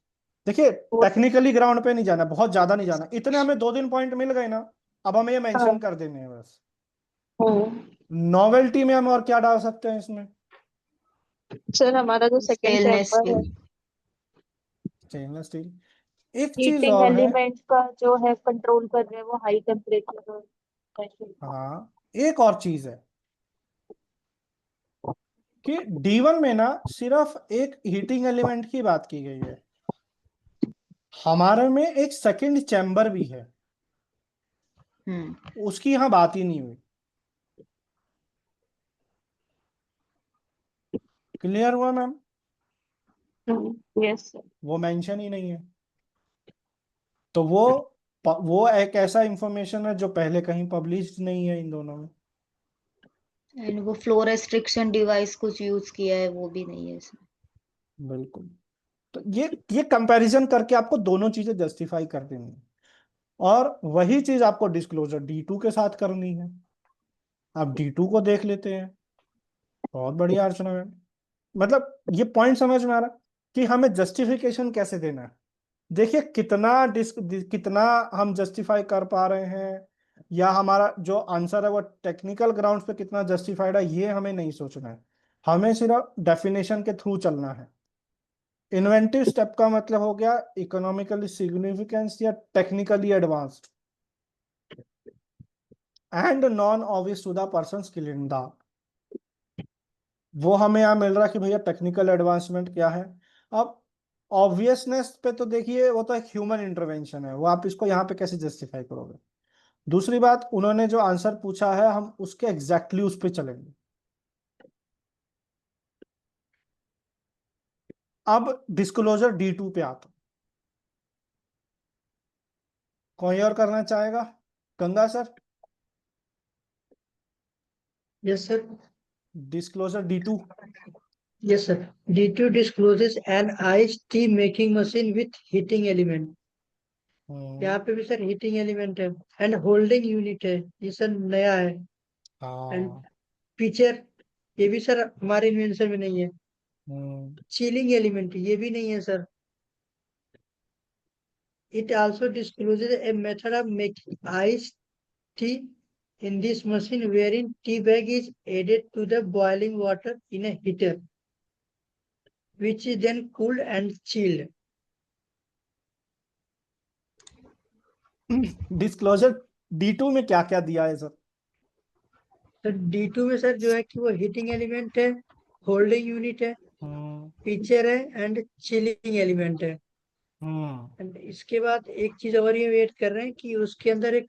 देखिए, टेक्निकली ग्राउंड पे नहीं जाना, बहुत ज्यादा नहीं जाना, इतने हमें 2 3 पॉइंट मिल गए ना। अब हमें ये मेंशन कर देने हैं बस। नॉवेल्टी में हम और क्या डाल सकते हैं इसमें? सर हमारा जो सेकंड स्टेनलेस चैम्बर है, स्टील। Stainless steel. एक चीज हीटिंग और है। एलिमेंट का जो है कंट्रोल कर रहे हैं वो हाई टेम्परेचर और pressure। हाँ, एक और चीज है। कि D1 में ना सिर्फ एक हीटिंग एलिमेंट की बात की गई है, हमारे में एक सेकंड चैम्बर भी है, उसकी यहाँ बात ही नहीं हुई। क्लियर हुआ मैम? Yes sir. वो मेंशन ही नहीं है, तो वो एक ऐसा इंफॉर्मेशन है जो पहले कहीं पब्लिश नहीं है इन दोनों में। एंड वो फ्लो रेस्ट्रिक्शन डिवाइस कुछ यूज किया है वो भी नहीं है इसमें। बिल्कुल। तो ये कंपैरिजन करके आपको दोनों चीजें जस्टिफाई कर देनी है, और वही चीज आपको डिस्क्लोजर D2 के साथ करनी है। अब D2 को देख लेते हैं। बहुत बढ़िया अर्चना मैम, मतलब ये पॉइंट समझ में आ रहा कि हमें जस्टिफिकेशन कैसे देना है। देखिए कितना हम जस्टिफाई कर पा रहे हैं, या हमारा जो आंसर है वो टेक्निकल ग्राउंड्स पे कितना जस्टिफाइड है, ये हमें नहीं सोचना है। हमें सिर्फ डेफिनेशन के थ्रू चलना है। इन्वेंटिव स्टेप का मतलब हो गया इकोनॉमिकली सिग्निफिकेंस या technically advanced, and non obvious to the person skilled in the. वो हमें यहाँ मिल रहा है कि भैया टेक्निकल एडवांसमेंट क्या है। अब ऑब्वियसनेस पे तो देखिए वो तो एक ह्यूमन इंटरवेंशन है, वो आप इसको यहाँ पे कैसे जस्टिफाई करोगे। दूसरी बात, उन्होंने जो आंसर पूछा है हम उसके एग्जैक्टली उस पे चलेंगे। अब डिस्क्लोजर D2 पे आता, कोई और करना चाहेगा? Ganga sir, Yes, sir. Disclosure D2। Yes, sir. D2 discloses an iced tea making machine with heating element. यहाँ पे भी सर हीटिंग एलिमेंट है एंड होल्डिंग यूनिट है, ये सर नया है। एंड हाँ। फीचर ये भी सर हमारे इन्वेंशन में नहीं है। चिलिंग एलिमेंट ये भी नहीं है sir. It also discloses a method of making ice tea in this machine wherein tea bag is added to the boiling water in a heater which is then cooled and chilled. Disclosure D2 में क्या क्या दिया है sir? Sir D2 में sir जो है कि वो हीटिंग एलिमेंट है, होल्डिंग यूनिट है, फीचर है एंड चिलिंग एलिमेंट है। एंड इसके बाद एक चीज और ये वेट कर रहे हैं कि उसके अंदर एक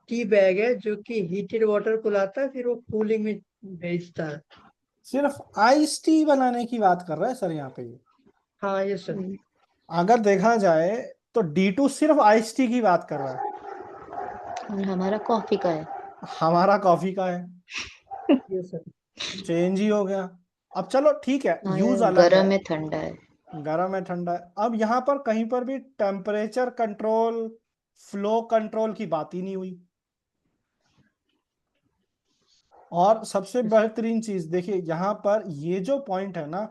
टी बैग है जो कि हीटेड वाटर को लाता है फिर वो कूलिंग में भेजता है। सिर्फ आइस टी बनाने की बात कर रहा है सर यहाँ पे। हाँ ये सर। अगर देखा जाए तो D2 सिर्फ आइस टी की बात कर रहा है, और हमारा कॉफी का है। हमारा कॉफी का है। ये सर चेंज ही हो गया। अब चलो ठीक है, हाँ यूज यार, अलग है, गरम है ठंडा है। गर्म है ठंडा है। अब यहाँ पर कहीं पर भी टेम्परेचर कंट्रोल, फ्लो कंट्रोल की बात ही नहीं हुई। और सबसे बेहतरीन चीज देखिए यहाँ पर ये जो पॉइंट है ना,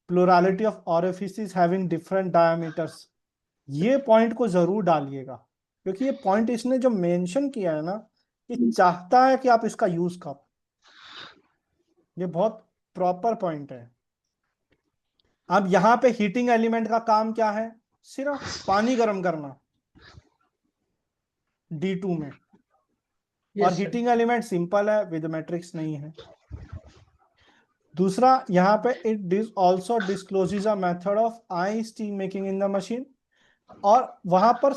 plurality of orifices having different diameters, ये पॉइंट को जरूर डालिएगा, क्योंकि ये पॉइंट इसने जो मेंशन किया है ना, ये चाहता है कि आप इसका यूज करो। ये बहुत प्रॉपर पॉइंट है। अब यहाँ पे हीटिंग एलिमेंट का काम क्या है? सिर्फ पानी गर्म करना D2 में। और हीटिंग एलिमेंट सिंपल है, विद मैट्रिक्स नहीं है। दूसरा यहाँ पे it also discloses a method of ice tea making in the machine, और वहां पर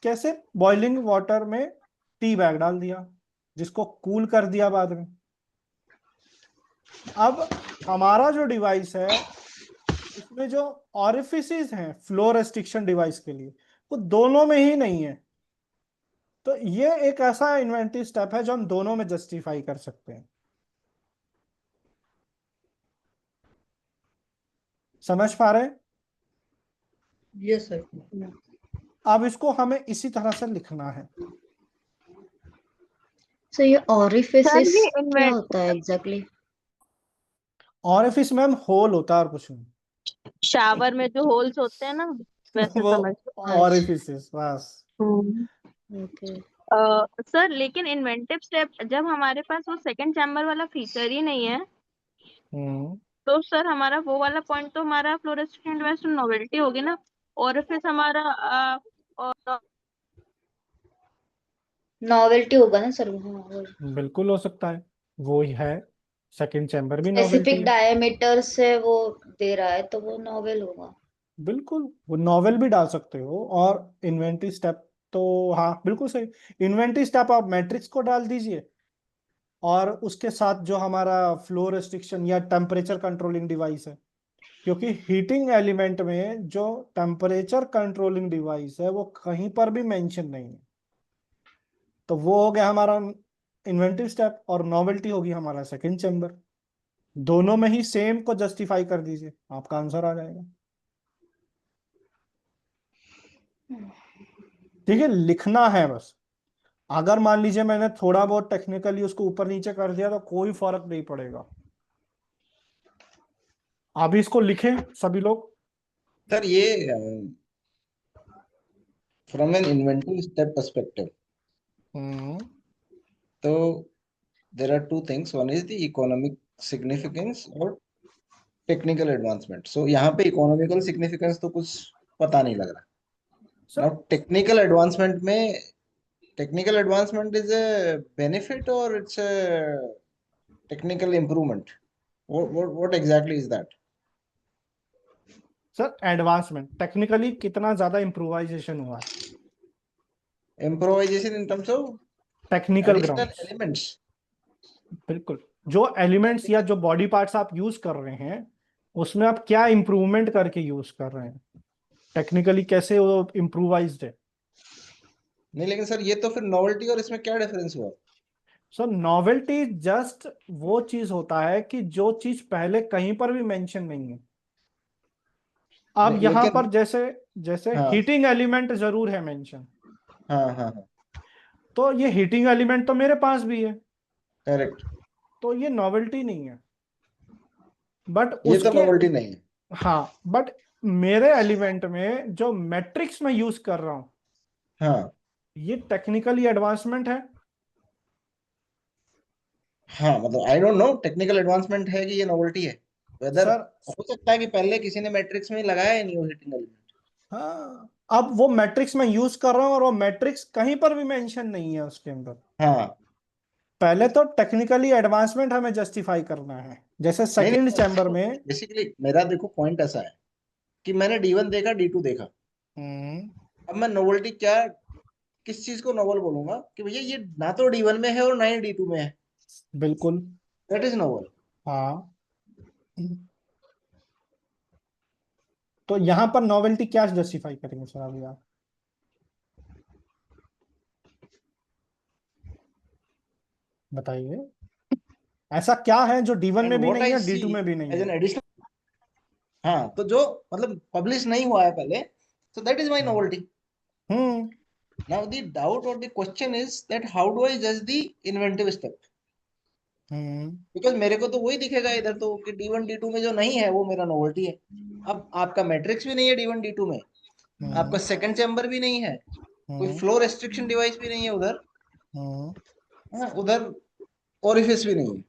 कैसे बॉइलिंग वाटर में टी बैग डाल दिया जिसको कूल कर दिया बाद में। अब हमारा जो डिवाइस है इसमें जो ऑरिफिसेस हैं फ्लो रेस्ट्रिक्शन डिवाइस के लिए, वो दोनों में ही नहीं है। तो ये एक ऐसा इन्वेंटिव स्टेप है जो हम दोनों में जस्टिफाई कर सकते हैं। समझ पा रहे हैं? Yes sir. अब इसको हमें इसी तरह से लिखना है। सो ये ऑरिफिसेस ये क्या इन्वेंट होता है एग्जैक्टली? ऑरिफिस मैम होल होता है और कुछ नहीं। शावर में जो होल्स होते हैं ना, वैसे वो समझ लो। ऑरिफिसेस बस। ओके। सर लेकिन इन्वेंटिव स्टेप जब हमारे पास वो सेकंड चैम्बर वाला फीचर ही नहीं है, तो सर हमारा वो वाला पॉइंट तो हमारा फ्लोरेसेंट डिवाइस नोवेल्टी होगी ना, और फिर हमारा नॉवेल्टी होगा ना सर? हाँ, बिल्कुल हो सकता है, वो ही है। सेकंड चैम्बर भी स्पेसिफिक नोवेल्टी है। डायमीटर से वो दे रहा है तो वो नॉवेल होगा। बिल्कुल, वो नॉवेल भी डाल सकते हो। और इन्वेंटरी स्टेप तो हाँ बिल्कुल सही, इन्वेंटरी स्टेप आप मैट्रिक्स को डाल दीजिए, और उसके साथ जो हमारा फ्लो रेस्ट्रिक्शन या टेम्परेचर कंट्रोलिंग डिवाइस है, क्योंकि हीटिंग एलिमेंट में जो टेम्परेचर कंट्रोलिंग डिवाइस है वो कहीं पर भी मेंशन नहीं है, तो वो हो गया हमारा इन्वेंटिव स्टेप, और नॉवेल्टी होगी हमारा सेकंड चैम्बर। दोनों में ही सेम को जस्टिफाई कर दीजिए, आपका आंसर आ जाएगा। ठीक है, लिखना है बस। अगर मान लीजिए मैंने थोड़ा बहुत टेक्निकली उसको ऊपर नीचे कर दिया तो कोई फर्क नहीं पड़ेगा। अभी इसको लिखें सभी लोग। सर ये from an inventive step perspective, तो there are two things, one is the economic significance और टेक्निकल एडवांसमेंट। सो यहाँ पे इकोनॉमिकल सिग्निफिकेंस तो कुछ पता नहीं लग रहा। नाउ टेक्निकल एडवांसमेंट में, technical advancement is a benefit और it's a technical improvement? what exactly is that? Sir advancement technically कितना ज्यादा इम्प्रोवाइजेशन हुआ है, Improvisation in terms of technical additional grounds. elements. बिल्कुल, जो एलिमेंट्स या जो बॉडी पार्ट्स आप यूज कर रहे हैं उसमें आप क्या इंप्रूवमेंट करके यूज कर रहे हैं, टेक्निकली कैसे वो इम्प्रोवाइज्ड है। नहीं लेकिन सर ये तो फिर नॉवेल्टी और इसमें क्या डिफरेंस हुआ? सो नॉवेल्टी जस्ट वो चीज होता है कि जो चीज पहले कहीं पर भी मेंशन नहीं है। अब यहाँ लेकिन पर जैसे जैसे हाँ हीटिंग एलिमेंट जरूर है मेंशन, हाँ हाँ हाँ, तो ये हीटिंग एलिमेंट तो मेरे पास भी है, करेक्ट। तो ये नॉवेल्टी नहीं है। बट ये तो उसके नॉवेल्टी नहीं है। हाँ, बट मेरे एलिमेंट में जो मैट्रिक्स में यूज कर रहा हूं हाँ ये टेक्निकली एडवांसमेंट है। हाँ, मतलब I don't know technical advancement है कि ये नॉवेल्टी है। वेदर सर हो सकता है कि पहले किसी ने मैट्रिक्स में लगाया ही नहीं वो हीटिंग एलिमेंट। हाँ, अब वो मैट्रिक्स में यूज कर रहा हूं और वो मैट्रिक्स कहीं पर भी मेंशन नहीं है उसके अंदर। हाँ पहले तो टेक्निकली एडवांसमेंट हमें जस्टिफाई करना है, जैसे नहीं सेकंड नहीं, चैम्बर में। बेसिकली मेरा देखो पॉइंट ऐसा है कि मैंने D1 देखा, D2 देखा। अब मैं नोवेल्टी क्या, किस चीज को नोवेल बोलूंगा कि भैया ये ना तो D1 में है और ना ही D2 में है? बिल्कुल दैट इज नोवेल। हाँ, तो यहां पर नॉवेल्टी क्या जस्टिफाई करेंगे सर अभी आप बताइए, ऐसा क्या है जो D1 एंड में भी व्हाट नहीं आई है सी D2 में भी नहीं एज है। एन एडिशनल, हाँ तो जो मतलब पब्लिश नहीं हुआ है पहले, so that is my novelty. Hmm now the doubt और the question is that how do I जज the inventive step? Hmm because मेरे को तो वही दिखेगा इधर तो कि D1 D2 में जो नहीं है वो मेरा नोवेल्टी है। अब आपका मैट्रिक्स भी नहीं है D1 D2 में, आपका सेकंड चैम्बर भी नहीं है, कोई हम्म फ्लो रेस्ट्रिक्शन डिवाइस भी नहीं है उधर, हम्म हाँ, उधर ओरिफिस भी नहीं है।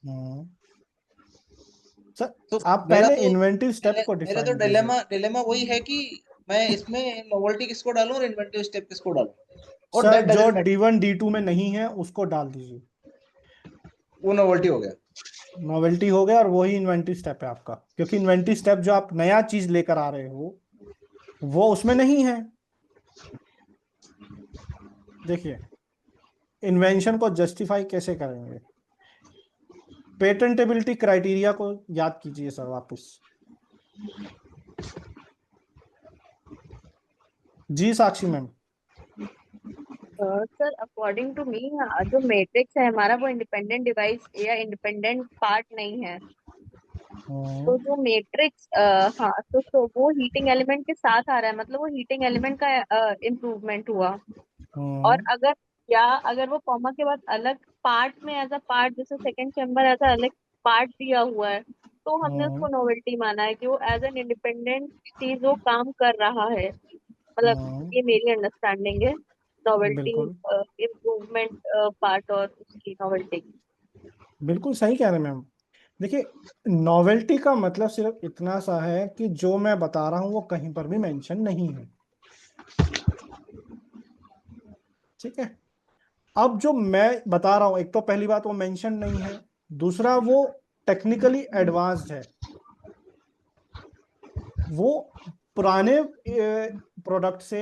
हम्म सर तो आप मेरा पहले तो इन्वेंटिव स्टेप को मेरा तो डिफाइन कीजिए। डिलेमा डिलेमा वही है कि मैं इसमें नोवेल्टी किसको डालूं और इन्वेंटिव स्टेप किसको डालूं, और सर दैट जो डजंट मैटर। D1 D2 में नहीं है उसको डाल दीजिए, वो नोवेल्टी हो गया। नोवेल्टी हो गया, और वही इन्वेंटिव स्टेप है आपका, क्योंकि इन्वेंटिव स्टेप जो आप नया चीज लेकर आ रहे हो वो उसमें नहीं है। देखिए इन्वेंशन को जस्टिफाई कैसे करेंगे, पेटेंटेबिलिटी क्राइटेरिया को याद कीजिए सर वापस। जी Sakshi ma'am. Sir according to me जो मैट्रिक्स है हमारा वो इंडिपेंडेंट डिवाइस या इंडिपेंडेंट पार्ट नहीं है। तो जो मैट्रिक्स हाँ तो वो हीटिंग एलिमेंट के साथ आ रहा है, मतलब वो हीटिंग एलिमेंट का इम्प्रूवमेंट हुआ। और अगर वो कॉमा के बाद अलग पार्ट में एज अ पार्ट, जैसे सेकंड चैम्बर एज अ अलग पार्ट दिया हुआ है, तो हमने उसको नोवेल्टी माना है कि वो एज एन इंडिपेंडेंट चीज वो काम कर रहा है। मतलब ये मेरी अंडरस्टैंडिंग है नोवेल्टी बिल्कुल इम्प्रूवमेंट पार्ट और उसकी नोवेल्टी। बिल्कुल सही कह रहे हैं मैम। देखिए नॉवेल्टी का मतलब सिर्फ इतना सा है कि जो मैं बता रहा हूं वो कहीं पर भी मेंशन नहीं है, ठीक है। अब जो मैं बता रहा हूं, एक तो पहली बात वो मेंशन नहीं है, दूसरा वो टेक्निकली एडवांस्ड है, वो पुराने प्रोडक्ट से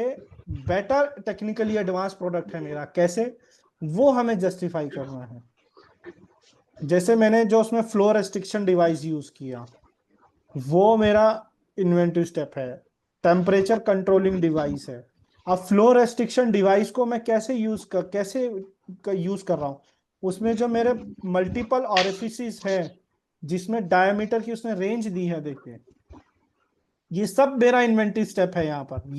बेटर टेक्निकली एडवांस प्रोडक्ट है मेरा, कैसे, वो हमें जस्टिफाई करना है। जैसे मैंने जो उसमें फ्लो रेस्ट्रिक्शन डिवाइस यूज किया, वो मेरा इन्वेंटिव स्टेप है। टेम्परेचर कंट्रोलिंग डिवाइस है। अब फ्लो रेस्ट्रिक्शन डिवाइस को मैं कैसे यूज कर रहा हूँ, उसमें जो मेरे मल्टीपल ऑरिफिसेस है, जिसमें डायमीटर की उसने रेंज दी है, देखिए ये सब मेरा इन्वेंटिव स्टेप है। यहाँ पर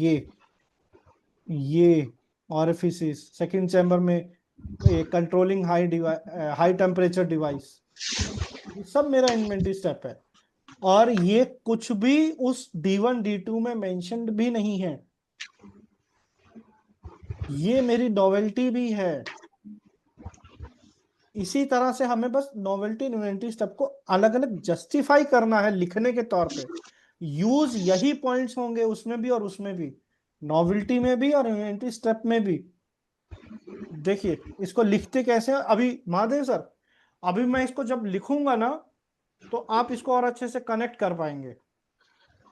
ये ऑरिफिसेस, सेकंड चैम्बर में कंट्रोलिंग हाई टेम्परेचर डिवाइस, ये सब मेरा इन्वेंटिव स्टेप है। और ये कुछ भी उस D1 D2 में मेंशन्ड भी नहीं है, ये मेरी नोवेल्टी भी है। इसी तरह से हमें बस नोवेल्टी इन्वेंटिव स्टेप को अलग अलग जस्टिफाई करना है लिखने के तौर पे। यूज यही पॉइंट्स होंगे उसमें भी और उसमें भी, नोवेल्टी में भी और इन्वेंटिव स्टेप में भी। देखिए इसको लिखते कैसे हैं अभी महादेव सर, अभी मैं इसको जब लिखूंगा ना, तो आप इसको और अच्छे से कनेक्ट कर पाएंगे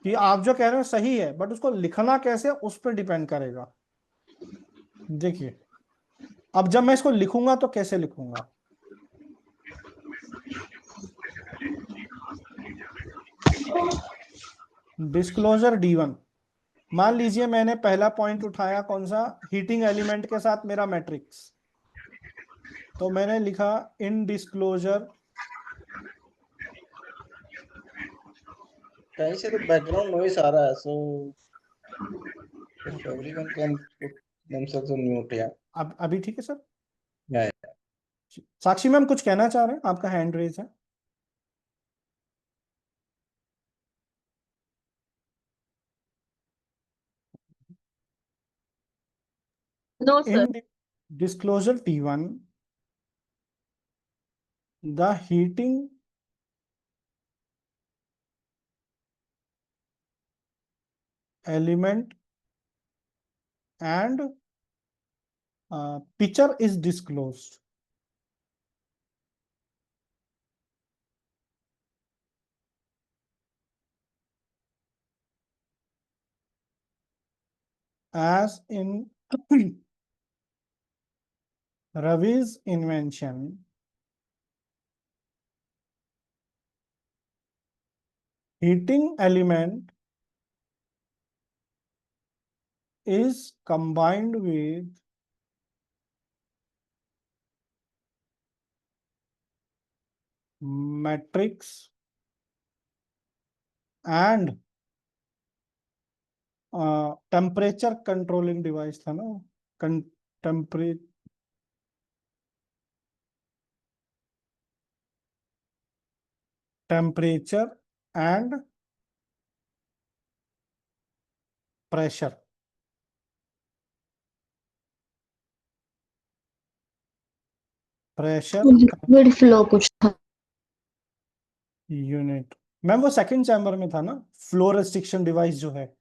कि आप जो कह रहे हो सही है, बट उसको लिखना कैसे उस पर डिपेंड करेगा। देखिए अब जब मैं इसको लिखूंगा तो कैसे लिखूंगा, डिस्क्लोजर D1, मान लीजिए मैंने पहला पॉइंट उठाया कौन सा, हीटिंग एलिमेंट के साथ मेरा मैट्रिक्स, तो मैंने लिखा इन डिस्क्लोजर, कहीं से तो बैकग्राउंड नॉइस आ रहा है, सो if everyone can put themselves on mute, yeah. अब अभी ठीक है सर? Yeah, साक्षी मैम कुछ कहना चाह रहे हैं, आपका हैंड रेज है। No, sir. In disclosure T1, the heating element and pitcher is disclosed. As in Ravi's invention, heating element is combined with matrix and temperature controlling device था ना, temperature and pressure, pressure liquid flow कुछ था। Unit, ma'am वो second chamber में था ना, flow restriction device जो है।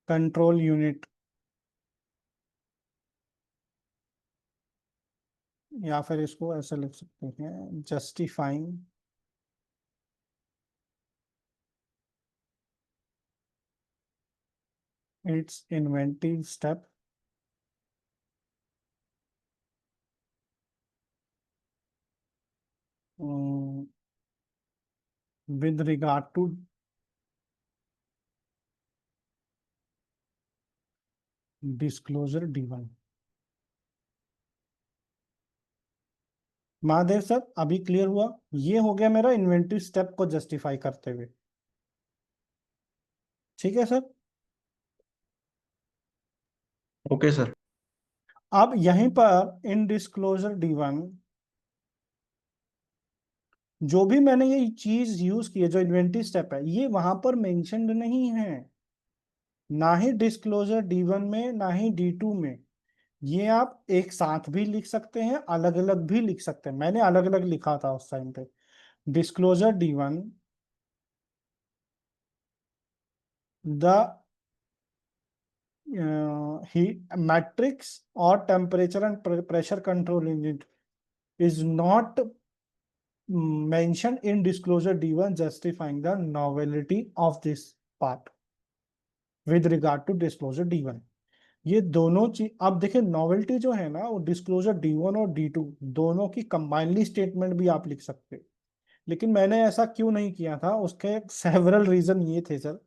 कंट्रोल यूनिट, या फिर इसको ऐसे लिख सकते हैं, justifying it's inventive step with regard to disclosure D1। Mahadev sir अभी क्लियर हुआ? ये हो गया मेरा इन्वेंटिव स्टेप को जस्टिफाई करते हुए, ठीक है सर? Okay sir. अब यहीं पर इन डिस्क्लोजर D1 जो भी मैंने ये चीज यूज की है, जो इन्वेंटिव स्टेप है, ये वहां पर मेंशन्ड नहीं है, ना ही डिस्क्लोजर D1 में ना ही D2 में। ये आप एक साथ भी लिख सकते हैं, अलग अलग भी लिख सकते हैं, मैंने अलग अलग लिखा था उस टाइम पे। Disclosure D1, the matrix or temperature and pressure control unit is not mentioned in disclosure D1, justifying the novelty of this part with regard to disclosure D1. ये दोनों चीज, अब देखिए नॉवेल्टी जो है ना वो डिस्क्लोजर D1 और D2 दोनों की कंबाइनली स्टेटमेंट भी आप लिख सकते, लेकिन मैंने ऐसा क्यों नहीं किया था, उसके सेवरल रीजन ये थे सर।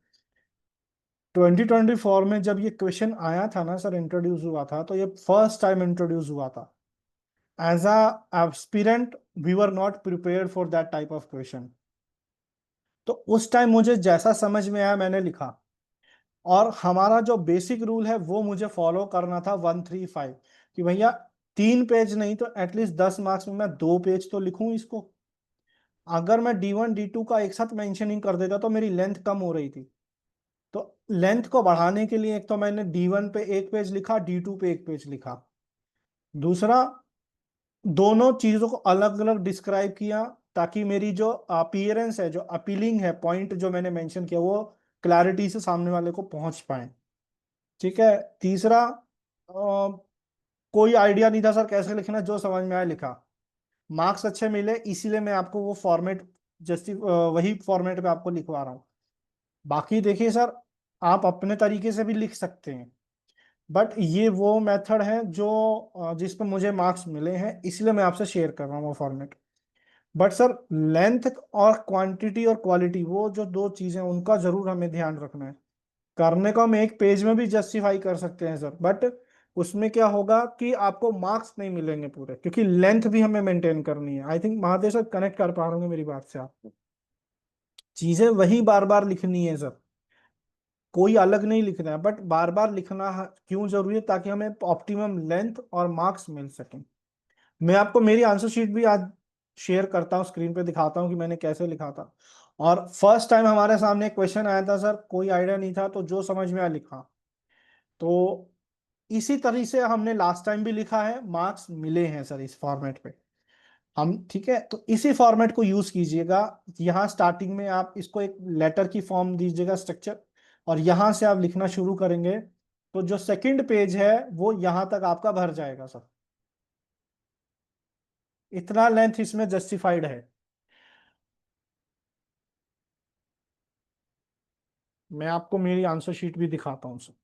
2024 में जब ये क्वेश्चन आया था ना सर, इंट्रोड्यूस हुआ था, तो ये फर्स्ट टाइम इंट्रोड्यूस हुआ था। As a aspirant we were not prepared for that type of question. तो उस टाइम मुझे जैसा समझ में आया मैंने लिखा, और हमारा जो बेसिक रूल है वो मुझे फॉलो करना था 135 कि भैया 3 पेज नहीं तो एटलीस्ट 10 मार्क्स में मैं 2 पेज तो लिखूं इसको। अगर मैं D1 D2 का एक साथ मेंशनिंग कर देता तो मेरी लेंथ कम हो रही थी। तो लेंथ को बढ़ाने के लिए एक तो मैंने D1 पे 1 पेज लिखा, D2 पे 1 पेज लिखा। दूसरा, दोनों चीजों को अलग अलग डिस्क्राइब किया ताकि मेरी जो अपीयरेंस है, जो अपीलिंग है, पॉइंट जो मैंने मेंशन किया वो क्लैरिटी से सामने वाले को पहुंच पाए। ठीक है। तीसरा, कोई आइडिया नहीं था सर कैसे लिखना, जो समझ में आया लिखा। मार्क्स अच्छे मिले इसीलिए मैं आपको वो फॉर्मेट वही फॉर्मेट पे आपको लिखवा रहा हूँ। बाकी देखिए सर, आप अपने तरीके से भी लिख सकते हैं, बट ये वो मेथड है जो जिस पर मुझे मार्क्स मिले हैं, इसलिए मैं आपसे शेयर कर रहा हूँ वो फॉर्मेट। बट सर लेंथ और क्वांटिटी और क्वालिटी, वो जो 2 चीजें उनका जरूर हमें ध्यान रखना है। करने को हम 1 पेज में भी जस्टिफाई कर सकते हैं सर, बट उसमें क्या होगा कि आपको मार्क्स नहीं मिलेंगे पूरे, क्योंकि लेंथ भी हमें मेंटेन करनी है। I think Mahadev sir connect कर पा रहे होंगे मेरी बात से, आपको चीजें वही बार बार लिखनी है सर, कोई अलग नहीं लिखना है, बट बार बार लिखना क्यों जरूरी है, ताकि हमें ऑप्टिमम लेंथ और मार्क्स मिल सकें। मैं आपको मेरी आंसर शीट भी आज शेयर करता हूँ, स्क्रीन पे दिखाता हूँ कि मैंने कैसे लिखा था। और फर्स्ट टाइम हमारे सामने एक क्वेश्चन आया था सर, कोई आइडिया नहीं था, तो जो समझ में आया लिखा। तो इसी तरह से हमने लास्ट टाइम भी लिखा है, मार्क्स मिले हैं सर इस फॉर्मेट पे हम। ठीक है, तो इसी फॉर्मेट को यूज कीजिएगा। यहाँ स्टार्टिंग में आप इसको एक लेटर की फॉर्म दीजिएगा, स्ट्रक्चर, और यहां से आप लिखना शुरू करेंगे तो जो सेकंड पेज है वो यहां तक आपका भर जाएगा सर। इतना लेंथ इसमें जस्टिफाइड है। मैं आपको मेरी आंसर शीट भी दिखाता हूं सर।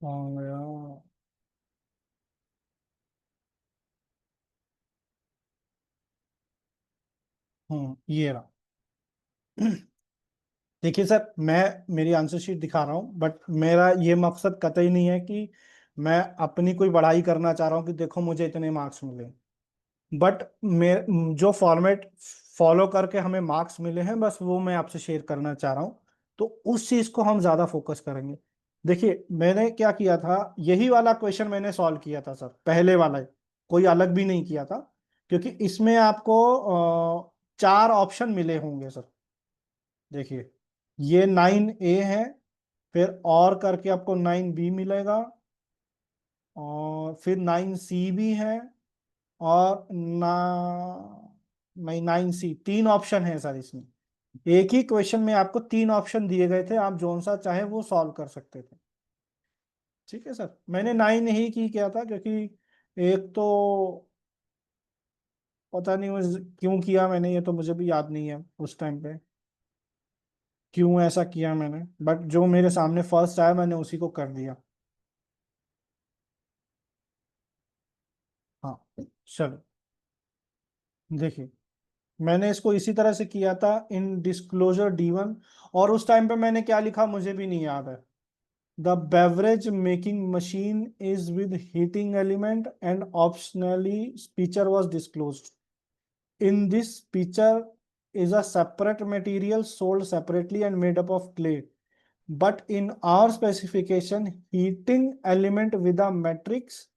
और ये रहा। देखिए सर, मैं मेरी आंसर शीट दिखा रहा हूँ, बट मेरा ये मकसद कतई नहीं है कि मैं अपनी कोई बढ़ाई करना चाह रहा हूँ कि देखो मुझे इतने मार्क्स मिले। बट मैं जो फॉर्मेट फॉलो करके हमें मार्क्स मिले हैं, बस वो मैं आपसे शेयर करना चाह रहा हूँ। तो उस चीज को हम ज्यादा फोकस करेंगे। देखिए मैंने क्या किया था, यही वाला क्वेश्चन मैंने सॉल्व किया था सर, पहले वाला ही, कोई अलग भी नहीं किया था, क्योंकि इसमें आपको 4 ऑप्शन मिले होंगे सर। देखिए ये 9A है, फिर और करके आपको 9B मिलेगा, और फिर 9C भी है, और ना नहीं 9C, 3 ऑप्शन है सर इसमें। एक ही क्वेश्चन में आपको 3 ऑप्शन दिए गए थे, आप जोन सा चाहे वो सॉल्व कर सकते थे। ठीक है सर, मैंने 9 ही की किया था, क्योंकि एक तो पता नहीं क्यों किया मैंने, ये तो मुझे भी याद नहीं है उस टाइम पे क्यों ऐसा किया मैंने, बट जो मेरे सामने फर्स्ट आया मैंने उसी को कर दिया। हाँ चलो, देखिए मैंने इसको इसी तरह से किया था इन डिस्क्लोजर D1, और उस टाइम पे मैंने क्या लिखा मुझे भी नहीं याद है। The beverage making machine is with heating element and optionally picture was disclosed. In this picture is a separate material sold separately and made up of clay, but in our specification heating element with a matrix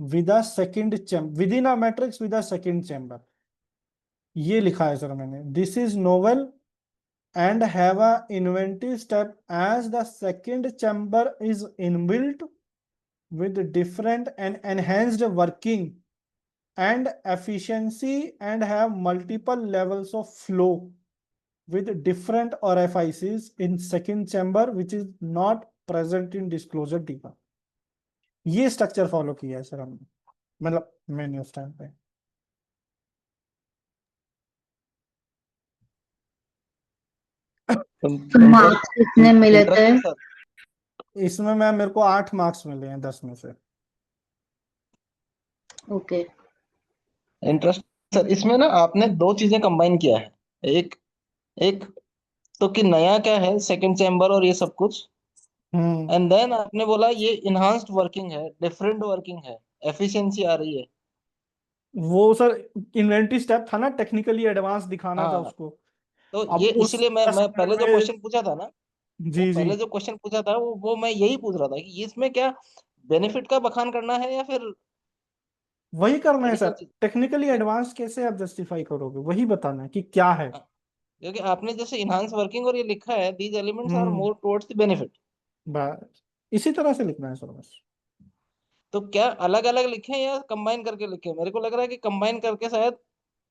with a second chamber, with in a matrix with a second chamber, ये लिखा है sir मैंने। This is novel and have a inventive step as the second chamber is inbuilt with different and enhanced working and efficiency and have multiple levels of flow with different orifices in second chamber which is not present in disclosure data। ये structure follow किया है sir हमने, मतलब मैंने उस time पे। तो marks कितने मिले थे? Interesting sir. इसमें मैम मेरे को 8 मार्क्स मिले हैं 10 में से। ओके। इंटरेस्ट सर, इसमें ना आपने दो चीजें कंबाइन किया है। एक एक तो कि नया क्या है, सेकंड चैम्बर और ये सब कुछ, हम्म, एंड देन आपने बोला ये इनहांस्ड वर्किंग है, डिफरेंट वर्किंग है, एफिशिएंसी आ रही है। वो सर इन्वेंटरी स्टेप था ना, टेक्निकली एडवांस दिखाना था हाँ, उसको। तो अब ये उस इसलिए मैं 10 पहले मिनट जो में, क्वेश्चन पूछा था ना, वो जी जी, पहले जो क्वेश्चन पूछा था वो मैं यही पूछ रहा था कि इसमें क्या बेनिफिट का बखान करना है या फिर वही करना है सर। एडिशनल चीज। टेक्निकली एडवांस कैसे आप जस्टिफाई करोगे, वही बताना है कि क्या है। हाँ, क्योंकि आपने जैसे इनहांस वर्किंग और ये लिखा है, these elements are hmm, more towards the benefit. बस इसी तरह से लिखना है सर बस। तो क्या अलग अलग लिखे हैं या कंबाइन करके लिखे हैं? मेरे को लग रहा है कि कंबाइन करके शायद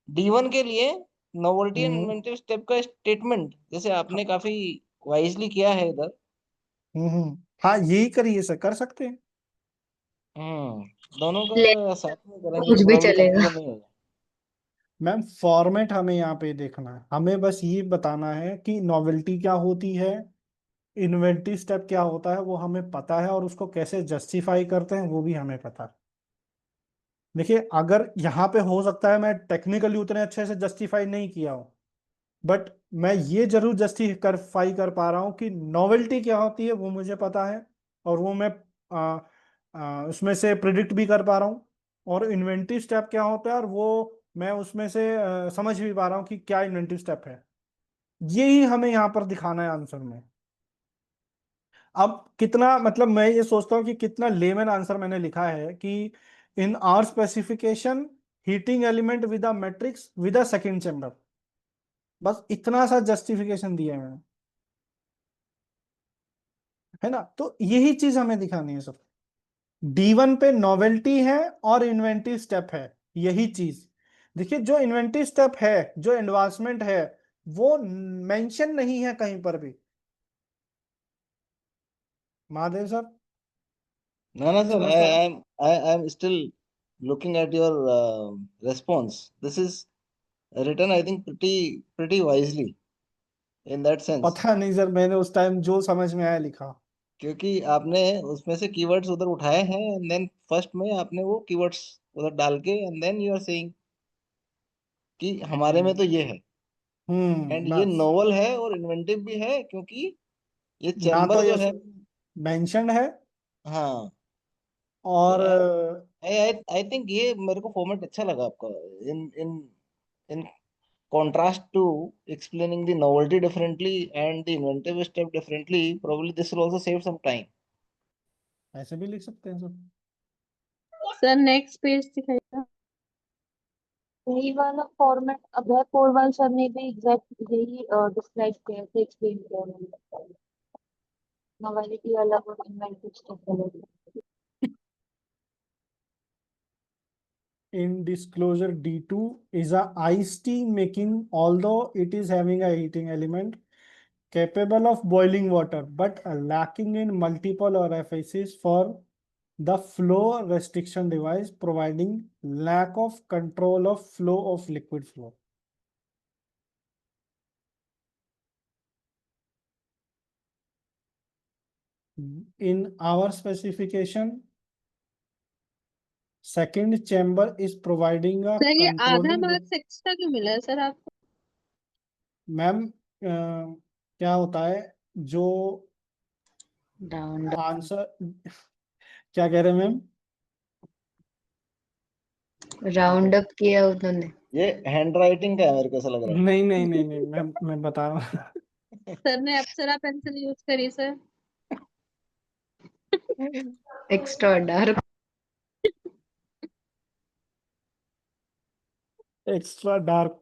D1 के लिए novelty and hmm, inventive step का स्टेटमेंट जैसे आपने काफी वाइजली किया है इधर। हाँ यही करिए सर, कर सकते हैं। दोनों ले, का साथ में करेंगे कुछ तो भी प्रॉब्लम चलेगा। कंफ्यूजन नहीं होगा। मैम फॉर्मेट हमें यहाँ पे देखना है, हमें बस ये बताना है कि नॉवेल्टी क्या होती है, इन्वेंटरी स्टेप क्या होता है वो हमें पता है, और उसको कैसे जस्टिफाई करते हैं वो भी हमें पता है। देखिए अगर यहाँ पे हो सकता है मैं टेक्निकली उतने अच्छे से जस्टिफाई नहीं किया हूँ, बट मैं ये जरूर जस्टिफाई कर पा रहा हूँ कि नॉवेल्टी क्या होती है वो मुझे पता है, और वो मैं उसमें से प्रिडिक्ट भी कर पा रहा हूँ। और इन्वेंटिव स्टेप क्या होता है, और वो मैं उसमें से समझ भी पा रहा हूँ कि क्या इन्वेंटिव स्टेप है। यही हमें यहाँ पर दिखाना है आंसर में। अब कितना, मतलब मैं ये सोचता हूँ कि कितना लेमन आंसर मैंने लिखा है कि in our specification heating element with a matrix with a second chamber, बस इतना सा जस्टिफिकेशन दिया है मैंने, है ना। तो यही चीज हमें दिखानी है सर। D1 पे नॉवेल्टी है और इन्वेंटिव स्टेप है, यही चीज। देखिए जो इन्वेंटिव स्टेप है, जो एडवांसमेंट है, वो मेंशन नहीं है कहीं पर भी। महादेव सर, ना ना सर, थोड़ा सा। I am still looking at your response. This is written, I think, pretty wisely in that sense. पता नहीं सर, मैंने उस टाइम जो समझ में आया लिखा। क्योंकि आपने उसमें से कीवर्ड्स उधर उठाए हैं एंड देन फर्स्ट में आपने वो कीवर्ड्स उधर डाल के and then you are saying कि हमारे में तो ये है, एंड ये बस नोवेल है और इन्वेंटिव भी है क्योंकि ये ना तो चैम्बर जो ये है। मेंशन्ड है, हाँ, तो और आई आई आई थिंक ये मेरे को फॉर्मेट अच्छा लगा आपका। इन इन इन contrast to explaining the novelty differently and the inventive step differently, probably this will also save some time. ऐसे भी लिख सकते हैं सर। सर नेक्स्ट पेज दिखाइएगा। यही वाला फॉर्मेट अभय पोरवाल सर ने भी एग्जैक्ट यही डिस्क्राइब किया थे, एक्सप्लेन किया उन्होंने। नॉवेलिटी अलग और इन्वेंटिव स्टेप अलग। In disclosure D2 is a iced tea making, although it is having a heating element capable of boiling water, but lacking in multiple orifices for the flow restriction device, providing lack of control of flow of liquid flow. In our specification, second chamber is providing a sir ये आधा controlling. Marks extra क्यों मिला है sir आपको? Ma'am क्या होता है, जो राउंड आंसर, क्या कह रहे हैं मैम? राउंड अप किया उन्होंने। ये हैंड राइटिंग का है, मेरे को ऐसा लग रहा नहीं नहीं नहीं नहीं, मैं बता रहा हूँ। सर ने अप्सरा पेंसिल यूज करी sir. Extra dark. Extra dark,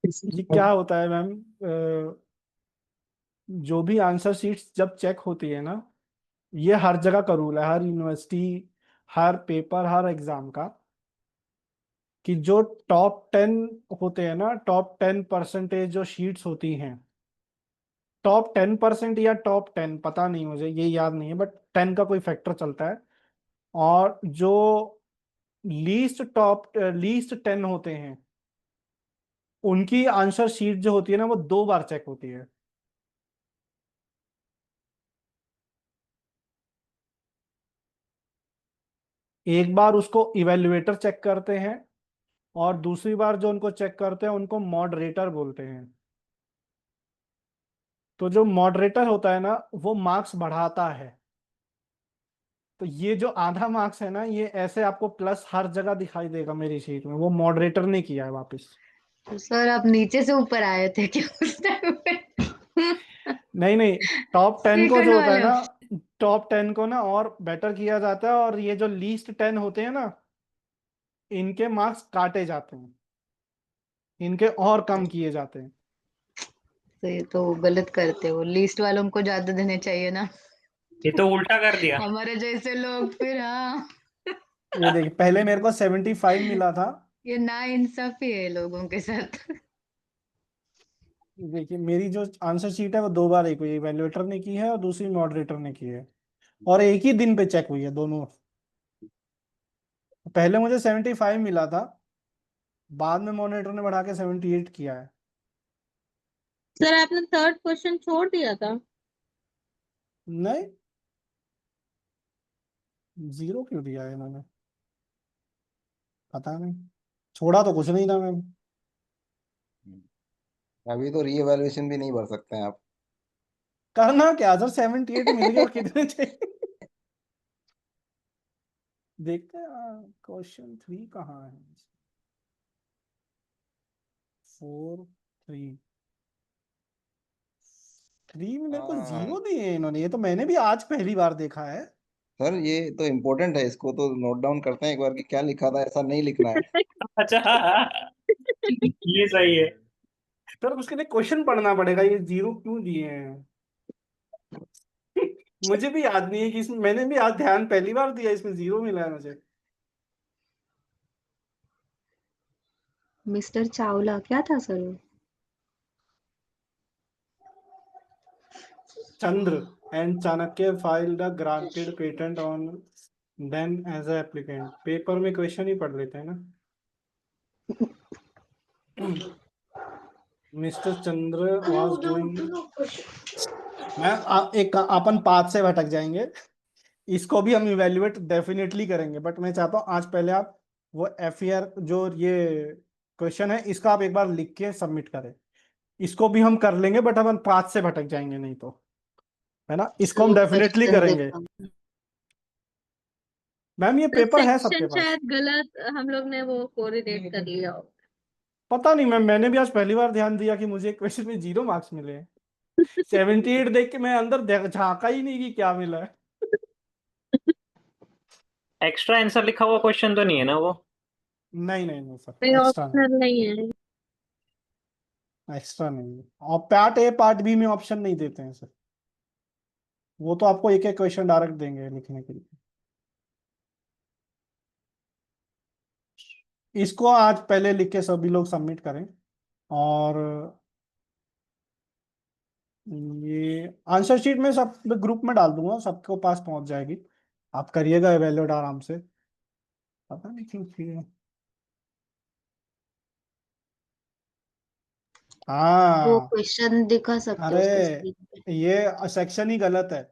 ये क्या होता है मैम? जो भी आंसर शीट्स जब चेक होती है ना, ये हर जगह का रूल है, हर यूनिवर्सिटी, हर पेपर, हर एग्जाम का, कि जो टॉप 10 होते हैं ना, टॉप 10% जो शीट्स होती हैं, टॉप 10% या टॉप 10, पता नहीं, मुझे ये याद नहीं है, बट 10 का कोई फैक्टर चलता है। और जो लीस्ट 10 होते हैं, उनकी आंसर शीट जो होती है ना, वो 2 बार चेक होती है। एक बार उसको इवेल्युएटर चेक करते हैं, और दूसरी बार जो उनको चेक करते हैं उनको मॉडरेटर बोलते हैं। तो जो मॉडरेटर होता है ना, वो मार्क्स बढ़ाता है। तो ये जो आधा मार्क्स है ना, ये ऐसे आपको प्लस हर जगह दिखाई देगा मेरी शीट में, वो मॉडरेटर ने किया है वापस। तो सर आप नीचे से ऊपर आए थे क्या उस टाइम पे? नहीं नहीं, टॉप 10 को सेकंड जो होता है वाले हो? ना, टॉप 10 को ना और बेटर किया जाता है, और ये जो लीस्ट 10 होते हैं ना, इनके मार्क्स काटे जाते हैं, इनके और कम किए जाते हैं। तो ये तो गलत करते हो, लिस्ट वालों को ज्यादा देने चाहिए ना। ये तो उल्टा कर दिया। हमारे जैसे लोग फिर, हाँ, ये देखिए, पहले मेरे को 75 मिला था। ये ना इंसाफी है लोगों के साथ। देखिए, मेरी जो आंसर शीट है वो 2 बार, एक हुई इवेल्युएटर ने की है और दूसरी मॉडरेटर ने की है, और एक ही दिन पे चेक हुई है दोनों। पहले मुझे 75 मिला था, बाद में मॉडरेटर ने बढ़ा के 78 किया है। सर आपने थर्ड क्वेश्चन छोड़ दिया था। नहीं, 0 क्यों दिया है इन्होंने, पता नहीं, छोड़ा तो कुछ नहीं था मैम। अभी तो रीएवैल्यूएशन भी नहीं भर सकते हैं आप। करना क्या सर, 78 मिल गया, कितने चाहिए? देखते हैं क्वेश्चन 3 कहाँ है। 4 3 में मेरे को हाँ 0 दिए हैं इन्होंने, ये तो मैंने भी आज पहली बार देखा है। सर, ये तो इम्पोर्टेंट है, इसको तो नोट डाउन करते हैं एक बार कि क्या लिखा था, ऐसा नहीं लिखना है। अच्छा, ये सही है। सर उसके लिए क्वेश्चन पढ़ना पड़ेगा, ये 0 क्यों दिए हैं। मुझे भी याद नहीं है कि इसमें, मैंने भी आज ध्यान पहली बार दिया, इसमें 0 मिला है मुझे। मिस्टर चावला क्या था सर वो? Chandra and Chanakya filed a granted patent on then as a applicant। Paper में क्वेश्चन ही पढ़ लेते हैं ना। मिस्टर चंद्र was doing, एक अपन पाथ से भटक जाएंगे, इसको भी हम इवेल्युएट डेफिनेटली करेंगे, बट मैं चाहता हूँ आज पहले आप वो FER जो ये क्वेश्चन है, इसका आप एक बार लिख के सबमिट करें। इसको भी हम कर लेंगे, बट अपन पाथ से भटक जाएंगे नहीं तो, है ना, इसको हम वो डेफिनेटली क्वेश्चन करेंगे। देखा। मैम ये पेपर है सबके सेक्शन पास। शायद गलत हम लोग ने वो कोरिलेट कर लिया हो। पता नहीं मैम, मैंने भी आज पहली बार ध्यान दिया कि मुझे एक क्वेश्चन में 0 मार्क्स मिले हैं। 78 देख के मैं अंदर झांका ही नहीं कि क्या मिला है। एक्स्ट्रा आंसर लिखा हुआ क्वेश्चन तो नहीं है ना वो? नहीं नहीं नहीं सर, कोई एक्स्ट्रा नहीं, ऑप्शनल नहीं है। एक्स्ट्रा नहीं है। और पार्ट A पार्ट B में ऑप्शन नहीं देते हैं सर, वो तो आपको एक एक क्वेश्चन डायरेक्ट देंगे लिखने के लिए। इसको आज पहले लिख के सभी लोग सबमिट करें, और ये आंसर शीट में सब ग्रुप में डाल दूंगा, सबको पास पहुंच जाएगी। आप करिएगा एवेल्यूएट आराम से। पता नहीं क्यों किए। वो हाँ, क्वेश्चन दिखा सकते हो उसको स्क्रीन पे। अरे ये सेक्शन ही गलत है,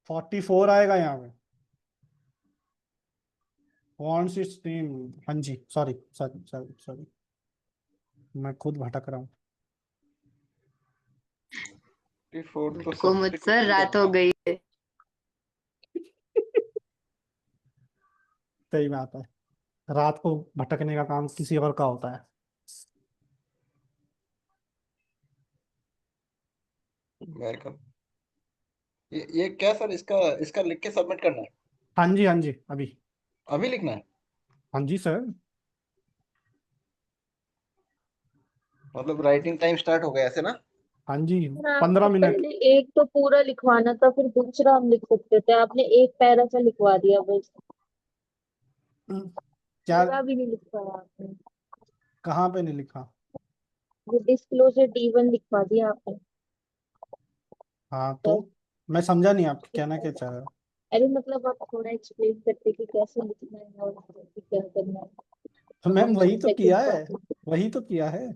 44 आएगा यहाँ पे। वॉन्ट्स इट्स नेम, हाँ जी, सॉरी सॉरी सॉरी सॉरी, मैं खुद भटक रहा हूँ। 54 तो को मत सबसे सर, रात हो गई है। सही बात है, रात को भटकने का काम किसी और का होता है। वेलकम। ये क्या सर, इसका इसका लिख के सबमिट करना है? हाँ जी अभी। अभी लिखना है? हाँ जी सर। मतलब राइटिंग टाइम स्टार्ट हो गया ऐसे ना? हाँ जी, ना, 15 आपको मिनट। पहले एक तो पूरा लिखवाना था, फिर दूसरा हम लिख सकते थे, आपने एक पैरा सा लिखवा दिया बस, क्या? पूरा भी नहीं लिखवाया आपने। कहाँ पे नहीं लिखा? वो डिस्क्लोजर D1 लिखवा दिया आपने। हाँ तो बस मैं समझा नहीं आप एक कहना क्या पैरा। चाह रहे हो। अरे मतलब आप थोड़ा एक्सप्लेन करते कि कैसे लिखना है और कैसे क्या करना है। तो मैम वही तो सेकंड किया है, टॉपिक। वही तो किया है।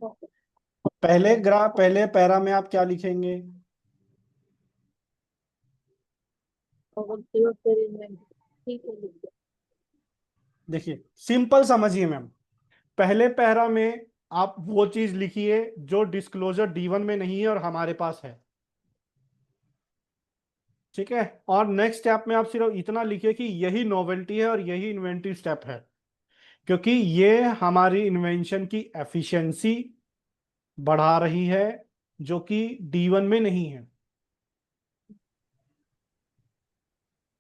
पहले पैरा में आप क्या लिखेंगे? ठीक है, लिख दिया। देखिए सिंपल समझिए मैम, पहले पैरा में आप वो चीज लिखिए जो डिस्क्लोजर D1 में नहीं है और हमारे पास है, ठीक है। और नेक्स्ट स्टेप में आप सिर्फ इतना लिखिए कि यही नोवेल्टी है और यही इन्वेंटिव स्टेप है, क्योंकि ये हमारी इन्वेंशन की एफिशिएंसी बढ़ा रही है जो कि D1 में नहीं है।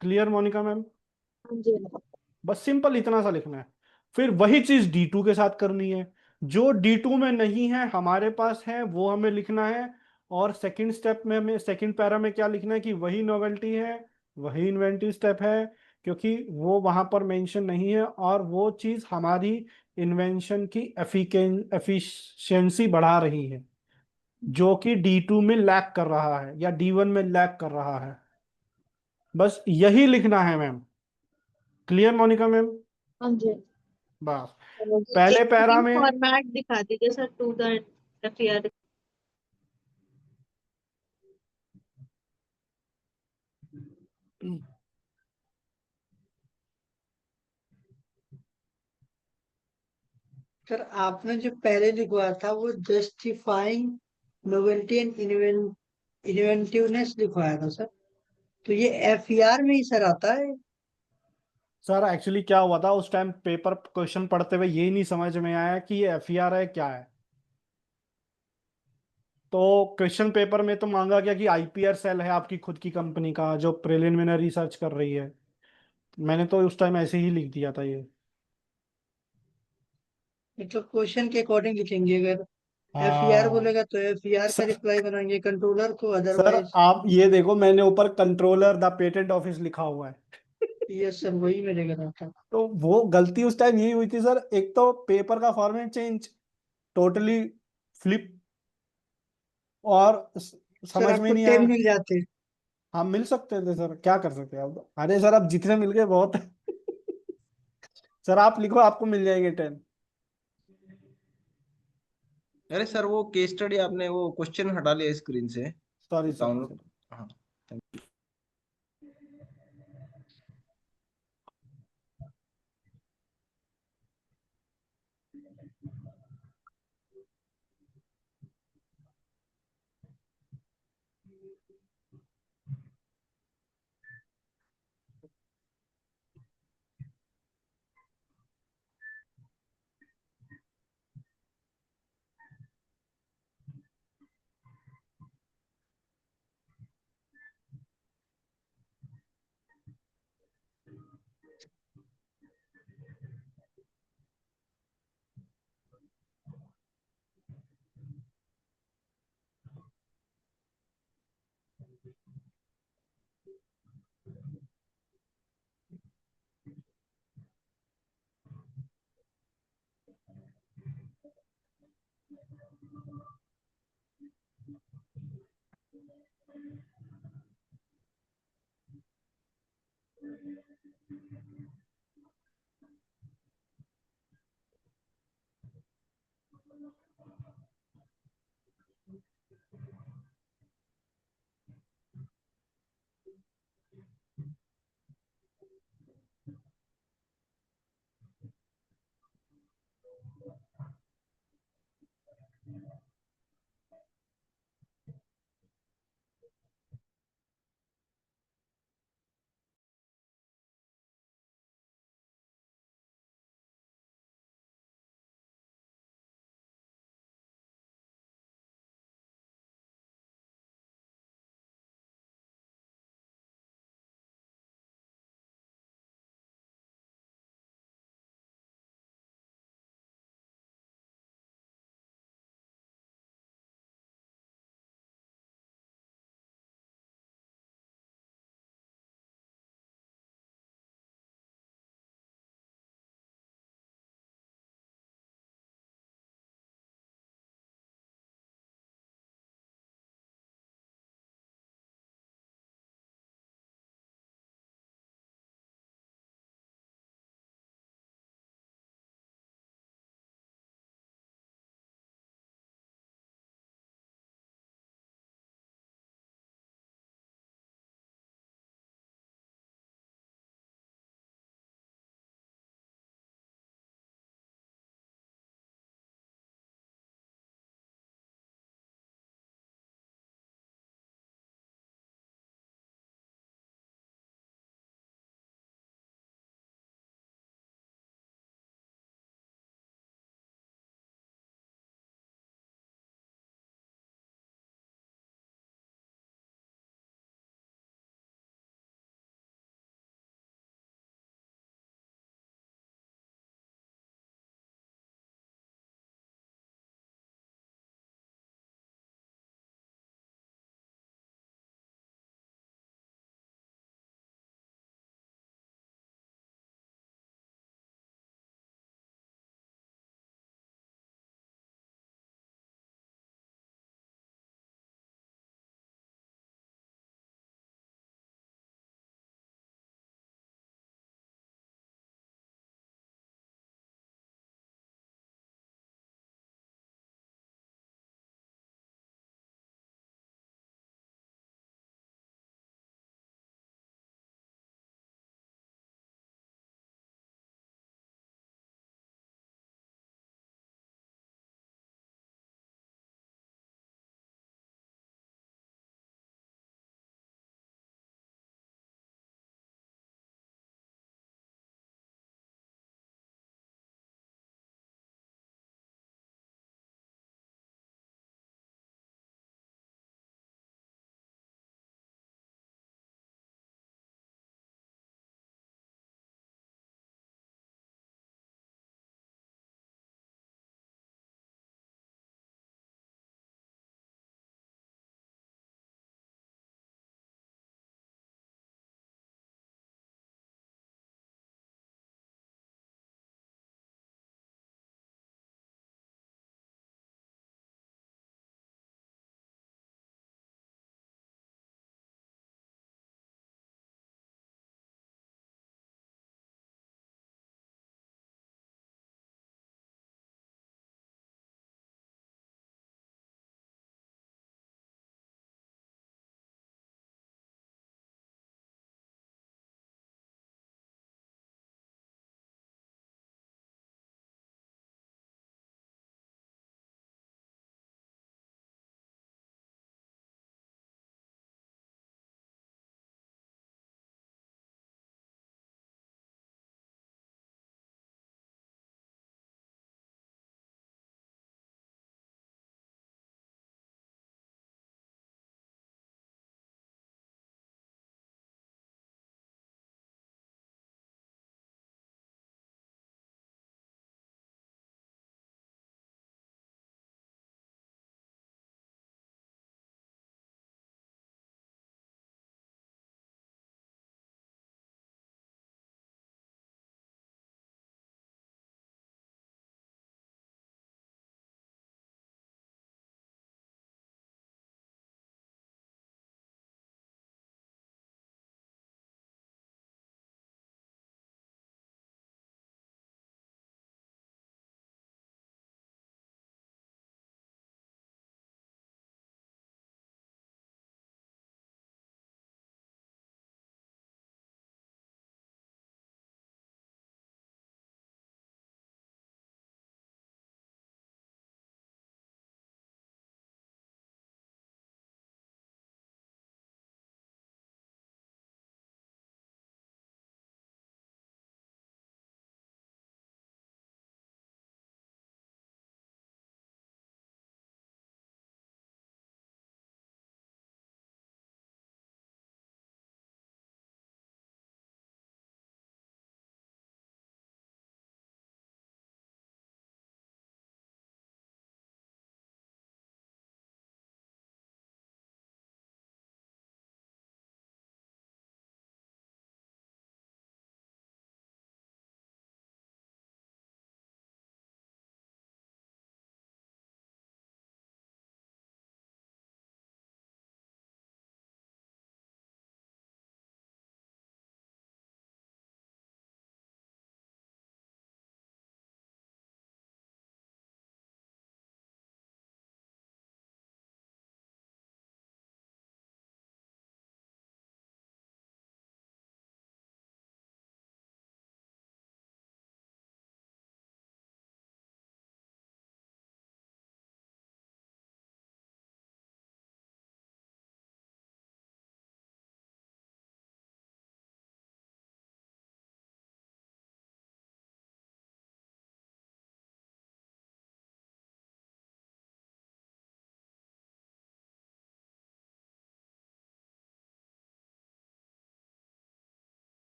Clear Monika ma'am? हाँ जी। बस सिंपल इतना सा लिखना है। फिर वही चीज D2 के साथ करनी है, जो D2 में नहीं है हमारे पास है वो हमें लिखना है। और सेकंड स्टेप में हमें सेकंड पैरा में क्या लिखना है कि वही नोवेल्टी है, वही इन्वेंटिव स्टेप है, क्योंकि वो वहां पर मेंशन नहीं है और वो चीज हमारी इन्वेंशन की एफिशिएंसी बढ़ा रही है, जो कि D2 में लैक कर रहा है या D1 में लैक कर रहा है। बस यही लिखना है मैम। Clear Monika ma'am? हाँ जी। बस चलो, पहले एक पैरा न्यू में फॉर्मेट दिखा दीजिए सर टू द FER। सर आपने जो पहले लिखवाया था वो जस्टिफाइंग नोवेल्टी एंड इन्वेंटिवनेस लिखवाया था सर, तो ये FER में ही सर आता है। सर एक्चुअली क्या हुआ था उस टाइम पेपर क्वेश्चन पढ़ते हुए यही नहीं समझ में आया कि ये FER है क्या है। तो क्वेश्चन पेपर में तो मांगा गया कि IPR सेल है आपकी खुद की कंपनी का जो प्रिलिमिनरी रिसर्च कर रही है। मैंने तो उस टाइम ऐसे ही लिख दिया था ये। तो क्वेश्चन के अकॉर्डिंग लिखेंगे, अगर FER हाँ बोलेगा तो FER का सर, रिप्लाई बनाएंगे कंट्रोलर को, सर अदरवाइज। आप ये देखो मैंने ऊपर कंट्रोलर द पेटेंट ऑफिस लिखा हुआ है। यस सर, वही मेरे घर था। तो वो गलती उस टाइम यही हुई थी सर, एक तो पेपर का फॉर्मेट चेंज टोटली फ्लिप, और सर समझ में आपको नहीं 10 आया। मिल जाते। हाँ मिल सकते थे सर, क्या कर सकते हैं अब, अरे सर अब जितने मिल गए बहुत है। सर आप लिखो आपको मिल जाएंगे 10। अरे सर वो केस स्टडी आपने वो क्वेश्चन हटा लिया स्क्रीन से सॉरी डाउनलोड। सर। हाँ।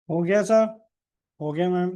हो गया सर? हो गया ma'am?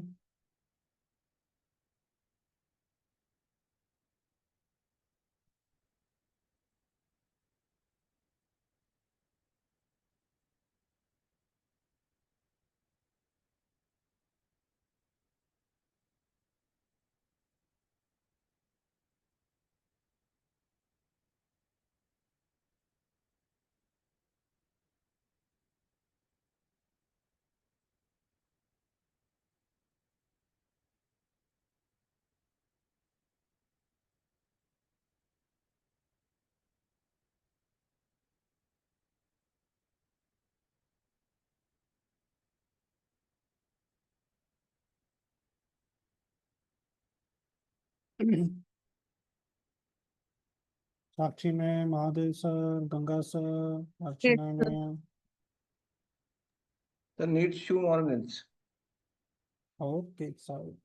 Sakshi ma'am, Mahadev sir, Ganga sir, Archana ma'am. The needs few more minutes. Okay sir.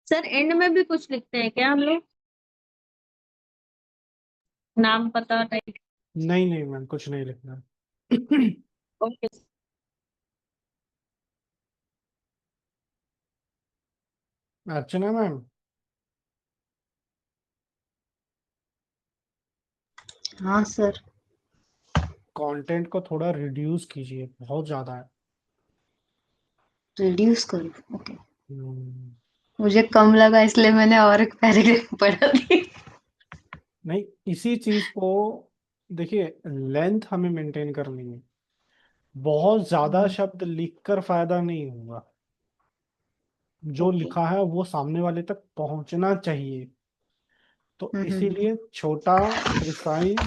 Sir and में भी कुछ लिखते हैं क्या हम लोग, नाम पता टाइप? नहीं नहीं मैम, कुछ नहीं लिखना। ओके। अर्चना मैम, हाँ सर। कंटेंट को थोड़ा रिड्यूस कीजिए, बहुत ज्यादा है। रिड्यूस करो, ओके। हम्म, मुझे कम लगा इसलिए मैंने और एक पैराग्राफ पढ़ा दी। नहीं, इसी चीज को देखिए, लेंथ हमें मेंटेन करनी है। बहुत ज्यादा शब्द लिखकर फायदा नहीं होगा। जो ओके। लिखा है वो सामने वाले तक पहुंचना चाहिए। तो हम्म। इसीलिए छोटा, प्रिसाइज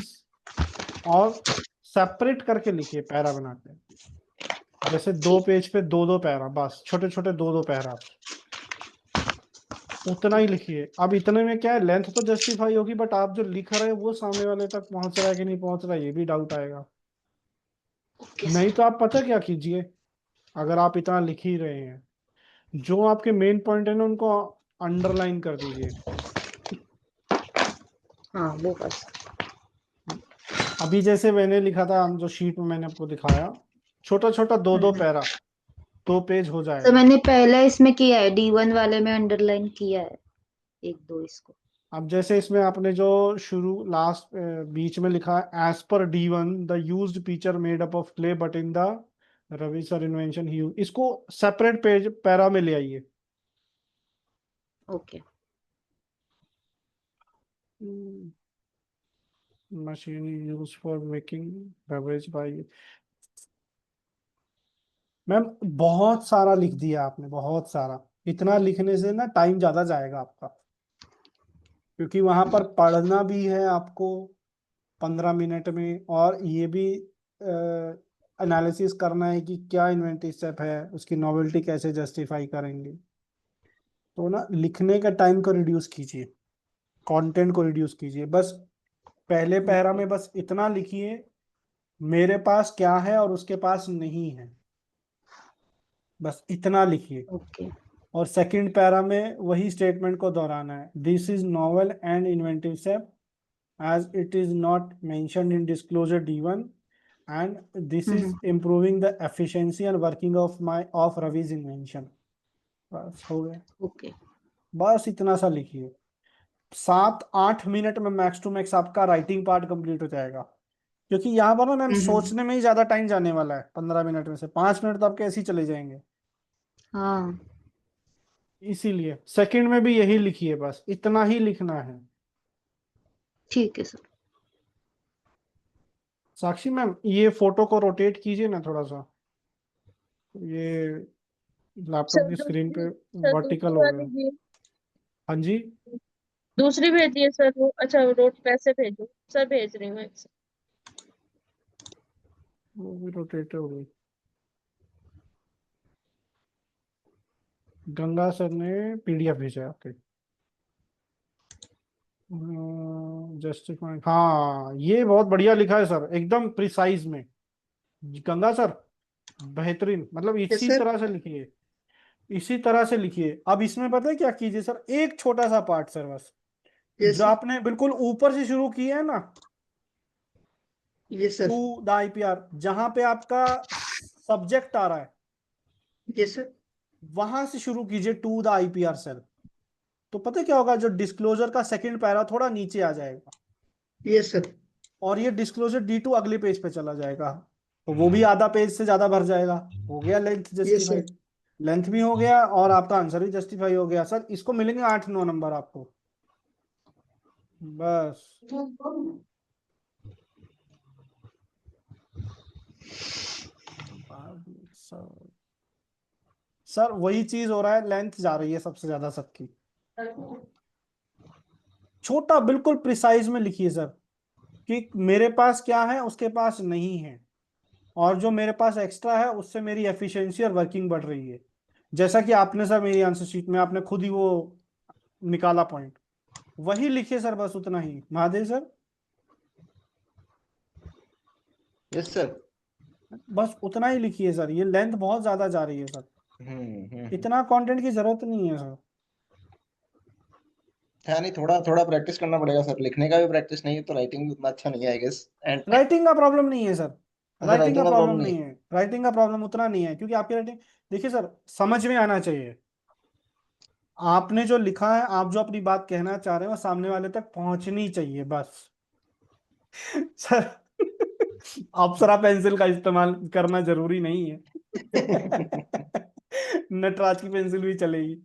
और सेपरेट करके लिखिए पैरा बना के। जैसे 2 पेज पे 2-2 पैरा, बस छोटे छोटे 2-2 पैरा, उतना ही लिखिए। अब इतने में क्या है, लेंथ तो जस्टिफाई होगी, बट आप जो लिख रहे हैं वो सामने वाले तक पहुंच रहा है कि नहीं पहुंच रहा है, ये भी डाउट आएगा। ओके नहीं सर। तो आप पता क्या कीजिए, अगर आप इतना लिख ही रहे हैं, जो आपके मेन पॉइंट है ना उनको अंडरलाइन कर दीजिए। हाँ वो बस। अभी जैसे मैंने लिखा था, हम जो शीट में मैंने आपको दिखाया, छोटा छोटा 2-2 पैरा, 2 पेज हो तो जाएगा। मैंने पहले इसमें किया है, D1 वाले में अंडरलाइन किया है 1-2 इसको। अब जैसे इसमें आपने जो शुरू लास्ट बीच में लिखा है, एज पर D1 the used picture made up of clay but in the Ravi sir invention ही, इसको सेपरेट पेज पैरा में ले आइए। Okay. Machine use for making beverage by, ma'am बहुत सारा लिख दिया आपने, बहुत सारा। इतना लिखने से ना टाइम ज्यादा जाएगा आपका, क्योंकि वहां पर पढ़ना भी है आपको 15 मिनट में, और ये भी एनालिसिस करना है कि क्या इन्वेंटिव स्टेप है, उसकी नॉवेल्टी कैसे जस्टिफाई करेंगे। तो ना लिखने का टाइम को रिड्यूस कीजिए, कंटेंट को रिड्यूस कीजिए। बस पहले पैरा में बस इतना लिखिए, मेरे पास क्या है और उसके पास नहीं है, बस इतना लिखिए। ओके। और सेकंड पैरा में वही स्टेटमेंट को दोहराना है, this is novel and inventive step as it is not mentioned in disclosure D1 and this is improving the efficiency and working of Ravi's invention। बस हो गया। ओके। बस इतना सा लिखिए, 7-8 मिनट में मैक्स टू मैक्स आपका राइटिंग पार्ट कंप्लीट हो जाएगा। क्योंकि यहाँ पर ना मैम सोचने में ही ज्यादा टाइम जाने वाला है, 15 मिनट में से 5 मिनट तो आपके ऐसे ही चले जाएंगे। हाँ इसीलिए सेकंड में भी यही लिखिए, बस इतना ही लिखना है। ठीक है सर। साक्षी मैम ये फोटो को रोटेट कीजिए ना थोड़ा सा, ये लैपटॉप सर की स्क्रीन पे सर वर्टिकल दूसरी हो वाली गया। भी हाँ जी, दूसरी भेजिए सर वो। अच्छा रोट कैसे भेजूं सर? भेज रही हूँ एक वो भी रोटेट हो गई। गंगा सर ने PDF भेजा है आपके, जस्टिफाइंग, हाँ ये बहुत बढ़िया लिखा है सर, एकदम प्रिसाइज में। गंगा सर बेहतरीन, मतलब यस इसी सर। तरह से लिखिए, इसी तरह से लिखिए। अब इसमें पता है क्या कीजिए सर, एक छोटा सा पार्ट सर, बस यस जो आपने बिल्कुल ऊपर से शुरू किया है ना, yes sir. To the IPR, जहां पे आपका सब्जेक्ट आ रहा है, यस सर। वहां से शुरू कीजिए टू द IPR सेल। तो पता है क्या होगा, जो डिस्क्लोजर का सेकंड पैरा थोड़ा नीचे आ जाएगा, यस सर। और ये डिस्क्लोजर D2 अगले पेज पे चला जाएगा, तो वो भी आधा पेज से ज्यादा भर जाएगा। हो गया length yes sir. Justify, length भी हो गया और आपका आंसर भी जस्टिफाई हो गया सर। इसको मिलेंगे 8-9 नंबर आपको, बस। सर वही चीज हो रहा है, लेंथ जा रही है सबसे ज्यादा सबकी। छोटा बिल्कुल प्रिसाइज में लिखिए सर, कि मेरे पास क्या है उसके पास नहीं है, और जो मेरे पास एक्स्ट्रा है उससे मेरी एफिशिएंसी और वर्किंग बढ़ रही है। जैसा कि आपने सर मेरी आंसर शीट में आपने खुद ही वो निकाला पॉइंट, वही लिखिए सर, बस उतना ही। Mahadev sir yes sir. बस उतना ही लिखिए सर, ये लेंथ बहुत ज्यादा जा रही है सर, इतना कंटेंट की जरूरत नहीं है सर। हाँ नहीं, थोड़ा थोड़ा प्रैक्टिस करना पड़ेगा सर, लिखने का भी प्रैक्टिस नहीं है तो राइटिंग भी उतना अच्छा नहीं है आई गेस। एंड राइटिंग का प्रॉब्लम नहीं है सर, अच्छा, राइटिंग का राइटिंग का प्रॉब्लम प्रॉब्लम नहीं नहीं है। है, राइटिंग का प्रॉब्लम उतना नहीं है, क्योंकि आपकी राइटिंग देखिए सर समझ में आना चाहिए। आपने जो लिखा है, आप जो अपनी बात कहना चाह रहे हैं वो सामने वाले तक पहुंचनी चाहिए, बस। सर अप्सरा पेंसिल का इस्तेमाल करना जरूरी नहीं है। नटराज की पेंसिल भी चलेगी।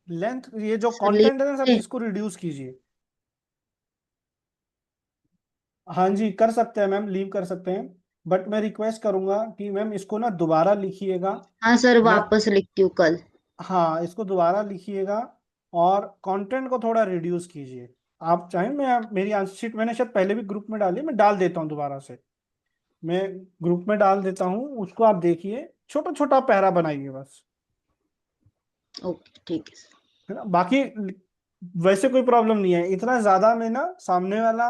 लेंथ, ये जो सर कंटेंट है ना सर, इसको रिड्यूस कीजिए। हाँ जी कर सकते हैं मैम, लीव कर सकते हैं, बट मैं रिक्वेस्ट करूंगा कि मैम इसको ना दोबारा लिखिएगा। हाँ सर, मैं वापस लिखती हूँ कल। हाँ इसको दोबारा लिखिएगा और कंटेंट को थोड़ा रिड्यूस कीजिए। आप चाहें मैं मेरी आंसर शीट मैंने शायद पहले भी ग्रुप में डाली, मैं डाल देता हूँ दोबारा से, मैं ग्रुप में डाल देता हूँ, उसको आप देखिए, छोटा छोटा पैरा बनाइए बस, ओके ठीक है सर। है ना। बाकी वैसे कोई प्रॉब्लम नहीं है, इतना ज्यादा में ना सामने वाला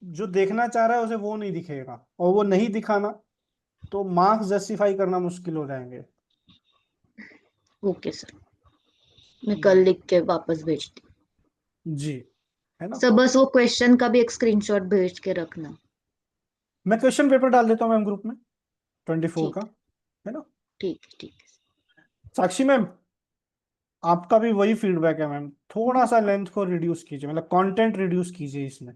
जो देखना चाह रहा है उसे वो नहीं दिखेगा, और वो नहीं दिखाना तो मार्क्स जस्टिफाई करना मुश्किल हो जाएंगे। ओके सर, मैं कल लिख के वापस भेजती हूँ। जी, है ना। सर बस वो क्वेश्चन का भी एक स्क्रीनशॉट भेज के रखना। मैं क्वेश्चन पेपर डाल देता हूँ मैम ग्रुप में 24 का, ठीक है ना। ठीक ठीक है। साक्षी मैम आपका भी वही फीडबैक है मैम, थोड़ा सा लेंथ को रिड्यूस कीजिए, मतलब कंटेंट रिड्यूस कीजिए इसमें।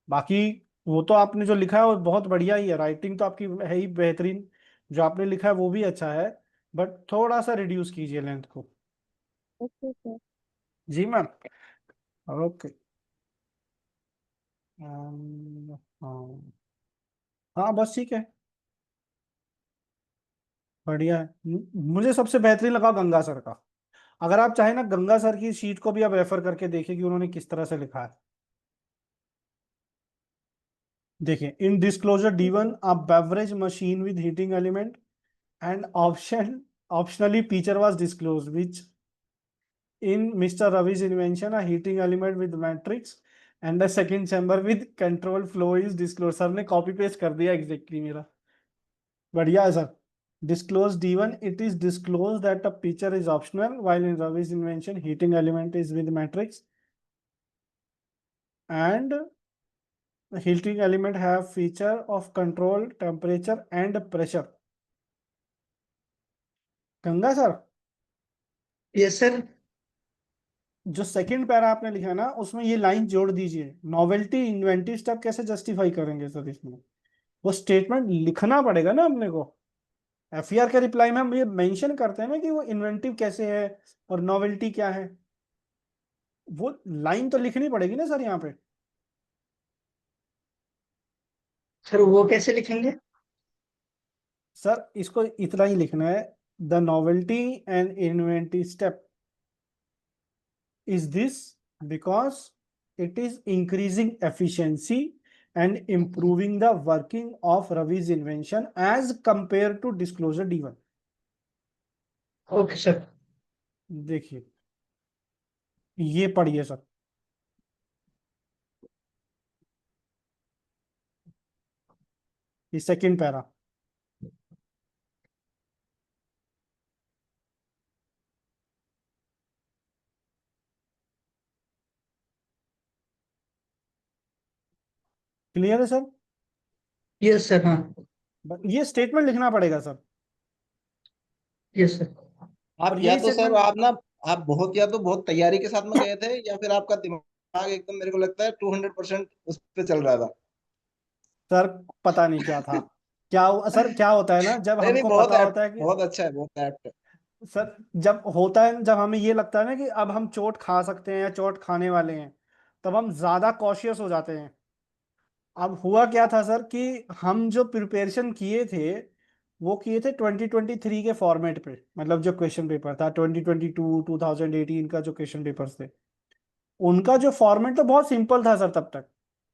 बाकी वो तो आपने जो लिखा है वो बहुत बढ़िया ही है, राइटिंग तो आपकी है ही बेहतरीन, जो आपने लिखा है वो भी अच्छा है, बट थोड़ा सा रिड्यूस कीजिए लेंथ को। Okay sir. जी मैम, ओके। हाँ हाँ बस ठीक है, बढ़िया है। मुझे सबसे बेहतरीन लगा गंगा सर का। अगर आप चाहें ना गंगा सर की शीट को भी आप रेफर करके देखिए कि उन्होंने किस तरह से लिखा है। देखिए, in disclosure D1 a beverage machine with heating element and optionally feature was disclosed which in Mr. Ravi's invention a heating element with matrix and a second chamber with control flow is disclosed। Sir ने copy paste कर दिया exactly मेरा, बढ़िया है sir. Disclose D1 it is disclosed that a feature is optional while in Ravi's invention heating element is with matrix and heating element have feature of control temperature and pressure। Ganga sir yes sir. जो second para आपने लिखा ना उसमें ये line जोड़ दीजिए, novelty inventive step कैसे justify करेंगे सर इसमें, वो स्टेटमेंट लिखना पड़ेगा ना अपने को। एफईआर के रिप्लाई में हम ये मेंशन करते हैं ना कि वो इन्वेंटिव कैसे है और नोवेल्टी क्या है, वो लाइन तो लिखनी पड़ेगी ना सर यहाँ पे। सर वो कैसे लिखेंगे? सर इसको इतना ही लिखना है, the novelty and inventive step is this because it is increasing efficiency and improving the working of Ravi's invention as compared to disclosure D1। Okay sir. देखिए ये पढ़िए सर, ये सेकंड पैरा। क्लियर है sir? Yes sir. हाँ। ये statement लिखना पड़ेगा sir, yes sir. आप और या यही तो सर स्टेटमेंट। आप ना, आप बहुत या तो बहुत तैयारी के साथ में गए थे, या फिर आपका दिमाग एकदम मेरे को लगता है 200% उस पर चल रहा था। सर पता नहीं क्या था, सर क्या होता है ना जब नहीं नहीं, हमको बहुत पता एप्ट, होता है कि, बहुत अच्छा है, बहुत एप्ट है। सर जब होता है, जब हमें ये लगता है ना कि अब हम चोट खा सकते हैं या चोट खाने वाले हैं, तब हम ज्यादा कॉशियस हो जाते हैं। अब हुआ क्या था सर कि हम जो प्रिपरेशन किए थे वो किए थे 2023 के फॉर्मेट पे, मतलब जो क्वेश्चन पेपर था 2022 2018 का जो क्वेश्चन पेपर्स थे उनका जो फॉर्मेट तो बहुत सिंपल था सर तब तक,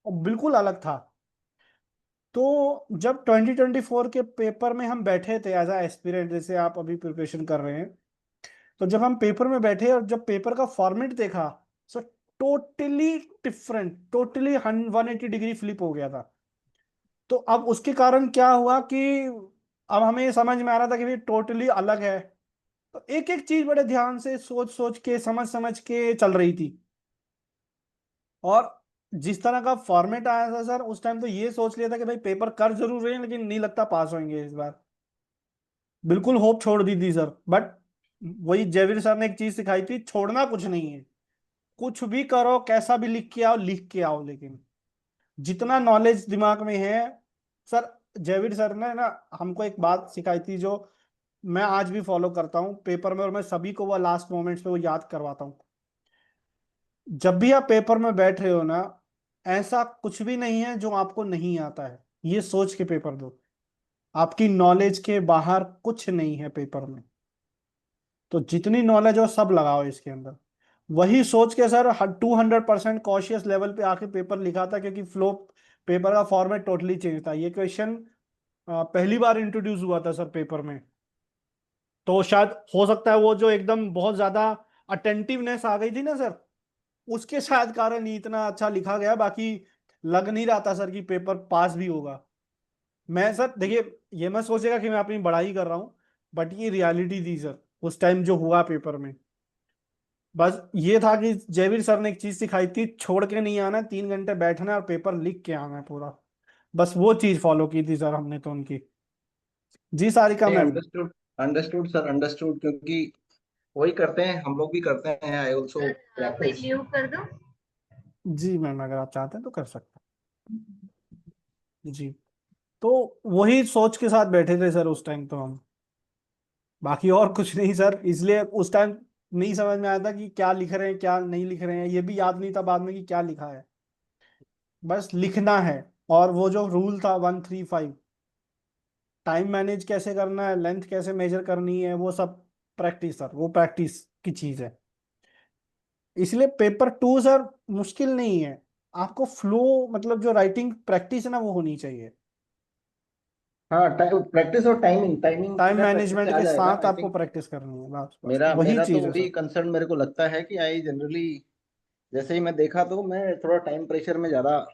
और बिल्कुल अलग था। तो जब 2024 के पेपर में हम बैठे थे एज अ एस्पिरेंट, जैसे आप अभी प्रिपरेशन कर रहे हैं, तो जब हम पेपर में बैठे और जब पेपर का फॉर्मेट देखा, so totally different, totally 180 degree flip हो गया था। तो अब उसके कारण क्या हुआ कि अब हमें ये समझ में आ रहा था कि भाई टोटली अलग है, तो एक एक चीज बड़े ध्यान से सोच सोच के समझ समझ के चल रही थी। और जिस तरह का फॉर्मेट आया था सर उस टाइम तो ये सोच लिया था कि भाई पेपर कर जरूर रहे हैं लेकिन नहीं लगता पास होंगे इस बार, बिल्कुल होप छोड़ दी थी सर। बट वही जयवीर सर ने एक चीज सिखाई थी, छोड़ना कुछ नहीं है, कुछ भी करो कैसा भी लिख के आओ, लिख के आओ, लेकिन जितना नॉलेज दिमाग में है। सर जयवीर सर ने ना हमको एक बात सिखाई थी जो मैं आज भी फॉलो करता हूँ पेपर में, और मैं सभी को वो लास्ट मोमेंट्स पे वो याद करवाता हूँ। जब भी आप पेपर में बैठ रहे हो ना, ऐसा कुछ भी नहीं है जो आपको नहीं आता है, ये सोच के पेपर दो। आपकी नॉलेज के बाहर कुछ नहीं है पेपर में, तो जितनी नॉलेज हो सब लगाओ इसके अंदर। वही सोच के सर 200% कॉशियस लेवल पे आके पेपर लिखा था, क्योंकि फ्लो पेपर का फॉर्मेट टोटली चेंज था। ये क्वेश्चन पहली बार इंट्रोड्यूस हुआ था सर पेपर में, तो शायद हो सकता है वो जो एकदम बहुत ज्यादा अटेंटिवनेस आ गई थी ना सर, उसके शायद कारण ही इतना अच्छा लिखा गया। बाकी लग नहीं रहा था सर कि पेपर पास भी होगा। मैं सर देखिए, ये मत सोचेगा कि मैं अपनी बड़ाई कर रहा हूँ, बट ये रियलिटी थी सर उस टाइम जो हुआ पेपर में। बस ये था कि जयवीर सर ने एक चीज सिखाई थी, छोड़ के नहीं आना, 3 घंटे बैठना है और पेपर लिख के आना है पूरा। बस वो चीज फॉलो की थी सर हमने तो उनकी। जी सारिका नहीं, ma'am. Understood understood sir, understood, क्योंकि वही करते हैं, हम लोग भी करते हैं। I also practice. जी मैम, अगर आप चाहते हैं तो कर सकते हैं जी। तो वही सोच के साथ बैठे थे सर उस टाइम तो हम, बाकी और कुछ नहीं सर। इसलिए उस टाइम नहीं समझ में आया था कि क्या लिख रहे हैं क्या नहीं लिख रहे हैं, ये भी याद नहीं था बाद में कि क्या लिखा है, बस लिखना है। और वो जो रूल था 135, टाइम मैनेज कैसे करना है, लेंथ कैसे मेजर करनी है, वो सब प्रैक्टिस सर, वो प्रैक्टिस की चीज है। इसलिए पेपर 2 सर मुश्किल नहीं है, आपको फ्लो मतलब जो राइटिंग प्रैक्टिस है ना वो होनी चाहिए। हाँ, प्रैक्टिस और टाइमिंग टाइमिंग टाइम बिना प्रैक्टिस मैनेजमेंट से आ के जाएगा, साथ आई आपको थिंक। प्रैक्टिस करनी है, बस बस मेरा वही मेरा तो चीज है वही सर। कंसर्न मेरे को लगता है कि आई जनरली, जैसे ही मैं देखा तो मैं थोड़ा टाइम प्रेशर में ज्यादा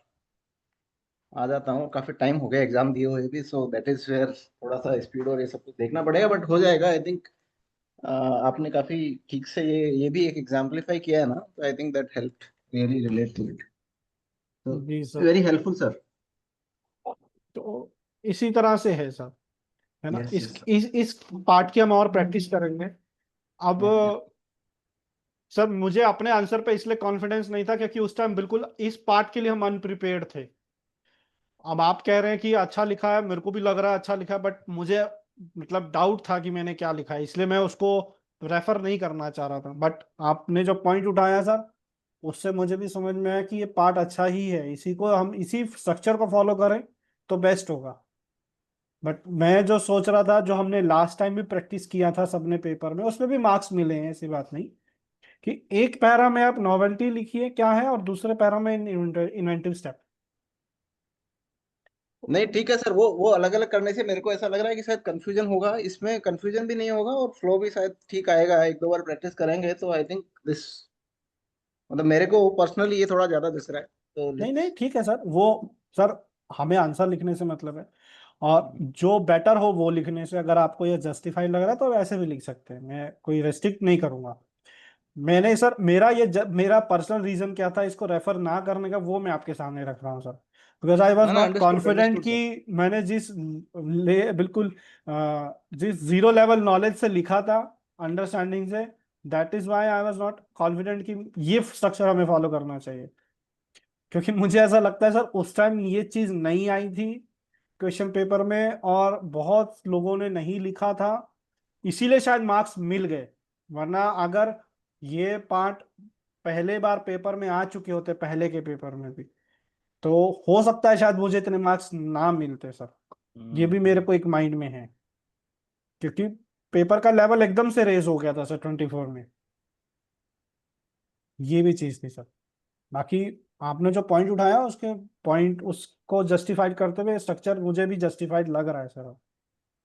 आ जाता हूँ। काफी टाइम हो गया एग्जाम दिए हुए भी, सो दैट इज वेयर थोड़ा सा स्पीड और ये सब कुछ देखना पड़ेगा, बट हो जाएगा आई थिंक। आपने काफी ठीक से ये भी एक एग्जाम्पलीफाई किया है ना, तो I think that help really relate to it. तो जी सर। Very helpful sir. तो इसी तरह से है सर, है ना। Yes yes sir. इस पार्ट की हम और प्रैक्टिस करेंगे। अब यस यस। सर मुझे अपने आंसर पे इसलिए कॉन्फिडेंस नहीं था क्योंकि उस टाइम बिल्कुल इस पार्ट के लिए हम अनप्रिपेयर्ड थे। अब आप कह रहे हैं कि अच्छा लिखा है, मेरे को भी लग रहा है अच्छा लिखा है, बट मुझे मतलब डाउट था कि मैंने क्या लिखा है, इसलिए मैं उसको रेफर नहीं करना चाह रहा था। बट आपने जो पॉइंट उठाया सर, उससे मुझे भी समझ में आया कि ये पार्ट अच्छा ही है, इसी को हम इसी स्ट्रक्चर को फॉलो करें तो बेस्ट होगा। बट मैं जो सोच रहा था, जो हमने लास्ट टाइम भी प्रैक्टिस किया था सबने पेपर में, उसमें भी मार्क्स मिले हैं, ऐसी बात नहीं कि एक पैरा में आप नॉवेल्टी लिखिए क्या है और दूसरे पैरा में इन्वेंटिव स्टेप। नहीं ठीक है सर, वो अलग अलग करने से मेरे को ऐसा लग रहा है कि शायद कंफ्यूजन होगा, इसमें कंफ्यूजन भी नहीं होगा और फ्लो भी शायद ठीक आएगा। एक दो बार प्रैक्टिस करेंगे तो आई थिंक दिस, मतलब मेरे को पर्सनली ये थोड़ा ज्यादा दिख रहा है, तो नहीं लेट्स। नहीं ठीक है सर, वो सर हमें आंसर लिखने से मतलब है, और जो बेटर हो वो लिखने से। अगर आपको ये जस्टिफाइड लग रहा है तो वैसे भी लिख सकते हैं, मैं कोई रेस्ट्रिक्ट नहीं करूंगा। मैंने सर मेरा मेरा पर्सनल रीजन क्या था इसको रेफर ना करने का, वो मैं आपके सामने रख रहा हूँ सर। बिकॉज आई वॉज ना ना, not understood confident understood sir. कि मैंने बिल्कुल जिस जीरो लेवल नॉलेज से लिखा था, अंडरस्टैंडिंग से, that is why I was not confident कि ये स्ट्रक्चर हमें फॉलो करना चाहिए। क्योंकि मुझे ऐसा लगता है सर उस टाइम ये चीज नहीं आई थी क्वेश्चन पेपर में, और बहुत लोगों ने नहीं लिखा था, इसीलिए शायद मार्क्स मिल गए। वरना अगर ये पार्ट पहले बार पेपर में आ चुके होते, पहले के पेपर में भी, तो हो सकता है शायद मुझे इतने मार्क्स ना मिलते सर। ये भी मेरे को एक माइंड में है, क्योंकि पेपर का लेवल एकदम से रेज हो गया था सर 24 में, ये भी चीज थी सर। बाकी आपने जो पॉइंट उठाया उसके पॉइंट उसको जस्टिफाइड करते हुए स्ट्रक्चर मुझे भी जस्टिफाइड लग रहा है सर।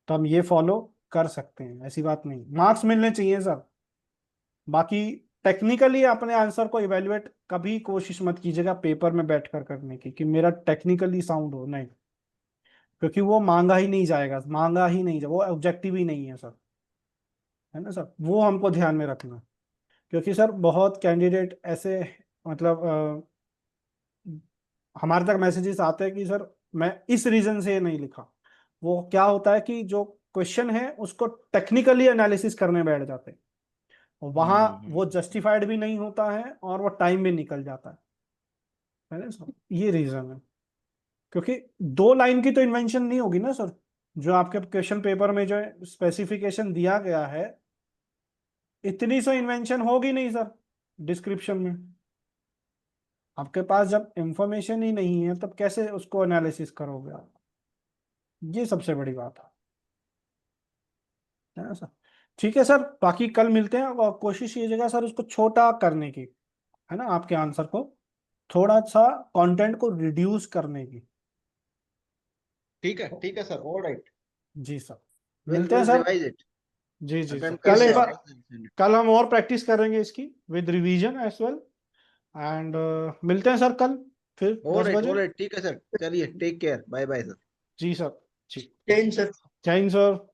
तो हम ये फॉलो कर सकते हैं, ऐसी बात नहीं, मार्क्स मिलने चाहिए सर। बाकी टेक्निकली अपने आंसर को इवेल्युएट कभी कोशिश मत कीजिएगा पेपर में बैठकर करने की कि मेरा टेक्निकली साउंड हो, नहीं, क्योंकि वो मांगा ही नहीं जाएगा, मांगा ही नहीं जाएगा, वो ऑब्जेक्टिव ही नहीं है सर, है ना सर। वो हमको ध्यान में रखना, क्योंकि सर बहुत कैंडिडेट ऐसे मतलब हमारे तक मैसेजेस आते हैं कि सर मैं इस रीजन से ये नहीं लिखा। वो क्या होता है कि जो क्वेश्चन है उसको टेक्निकली एनालिसिस करने बैठ जाते हैं, वहां वो जस्टिफाइड भी नहीं होता है और वो टाइम भी निकल जाता है ना सर। ये रीजन है, क्योंकि 2 लाइन की तो इन्वेंशन नहीं होगी ना सर, जो आपके क्वेश्चन पेपर में जो स्पेसिफिकेशन दिया गया है, इतनी सी इन्वेंशन होगी नहीं सर डिस्क्रिप्शन में। आपके पास जब इंफॉर्मेशन ही नहीं है तब कैसे उसको एनालिसिस करोगे आप? ये सबसे बड़ी बात है ना सर? ठीक है सर, बाकी कल मिलते हैं और कोशिश कीजिएगा सर उसको छोटा करने की, है ना, आपके आंसर को थोड़ा सा कंटेंट को रिड्यूस करने की। ठीक है सर, ऑल राइट, जी सर, विल मिलते हैं सर। Revise it. जी जी सर, अटेम्प्ट कल करके एक बार, आपको कल हम और प्रैक्टिस करेंगे इसकी with revision as well, and मिलते हैं सर कल फिर 10 बजे। ऑल राइट, ठीक है सर, चलिए, take care, bye bye sir. जी सर, जी, जय हिंद सर। जय हिंद सर।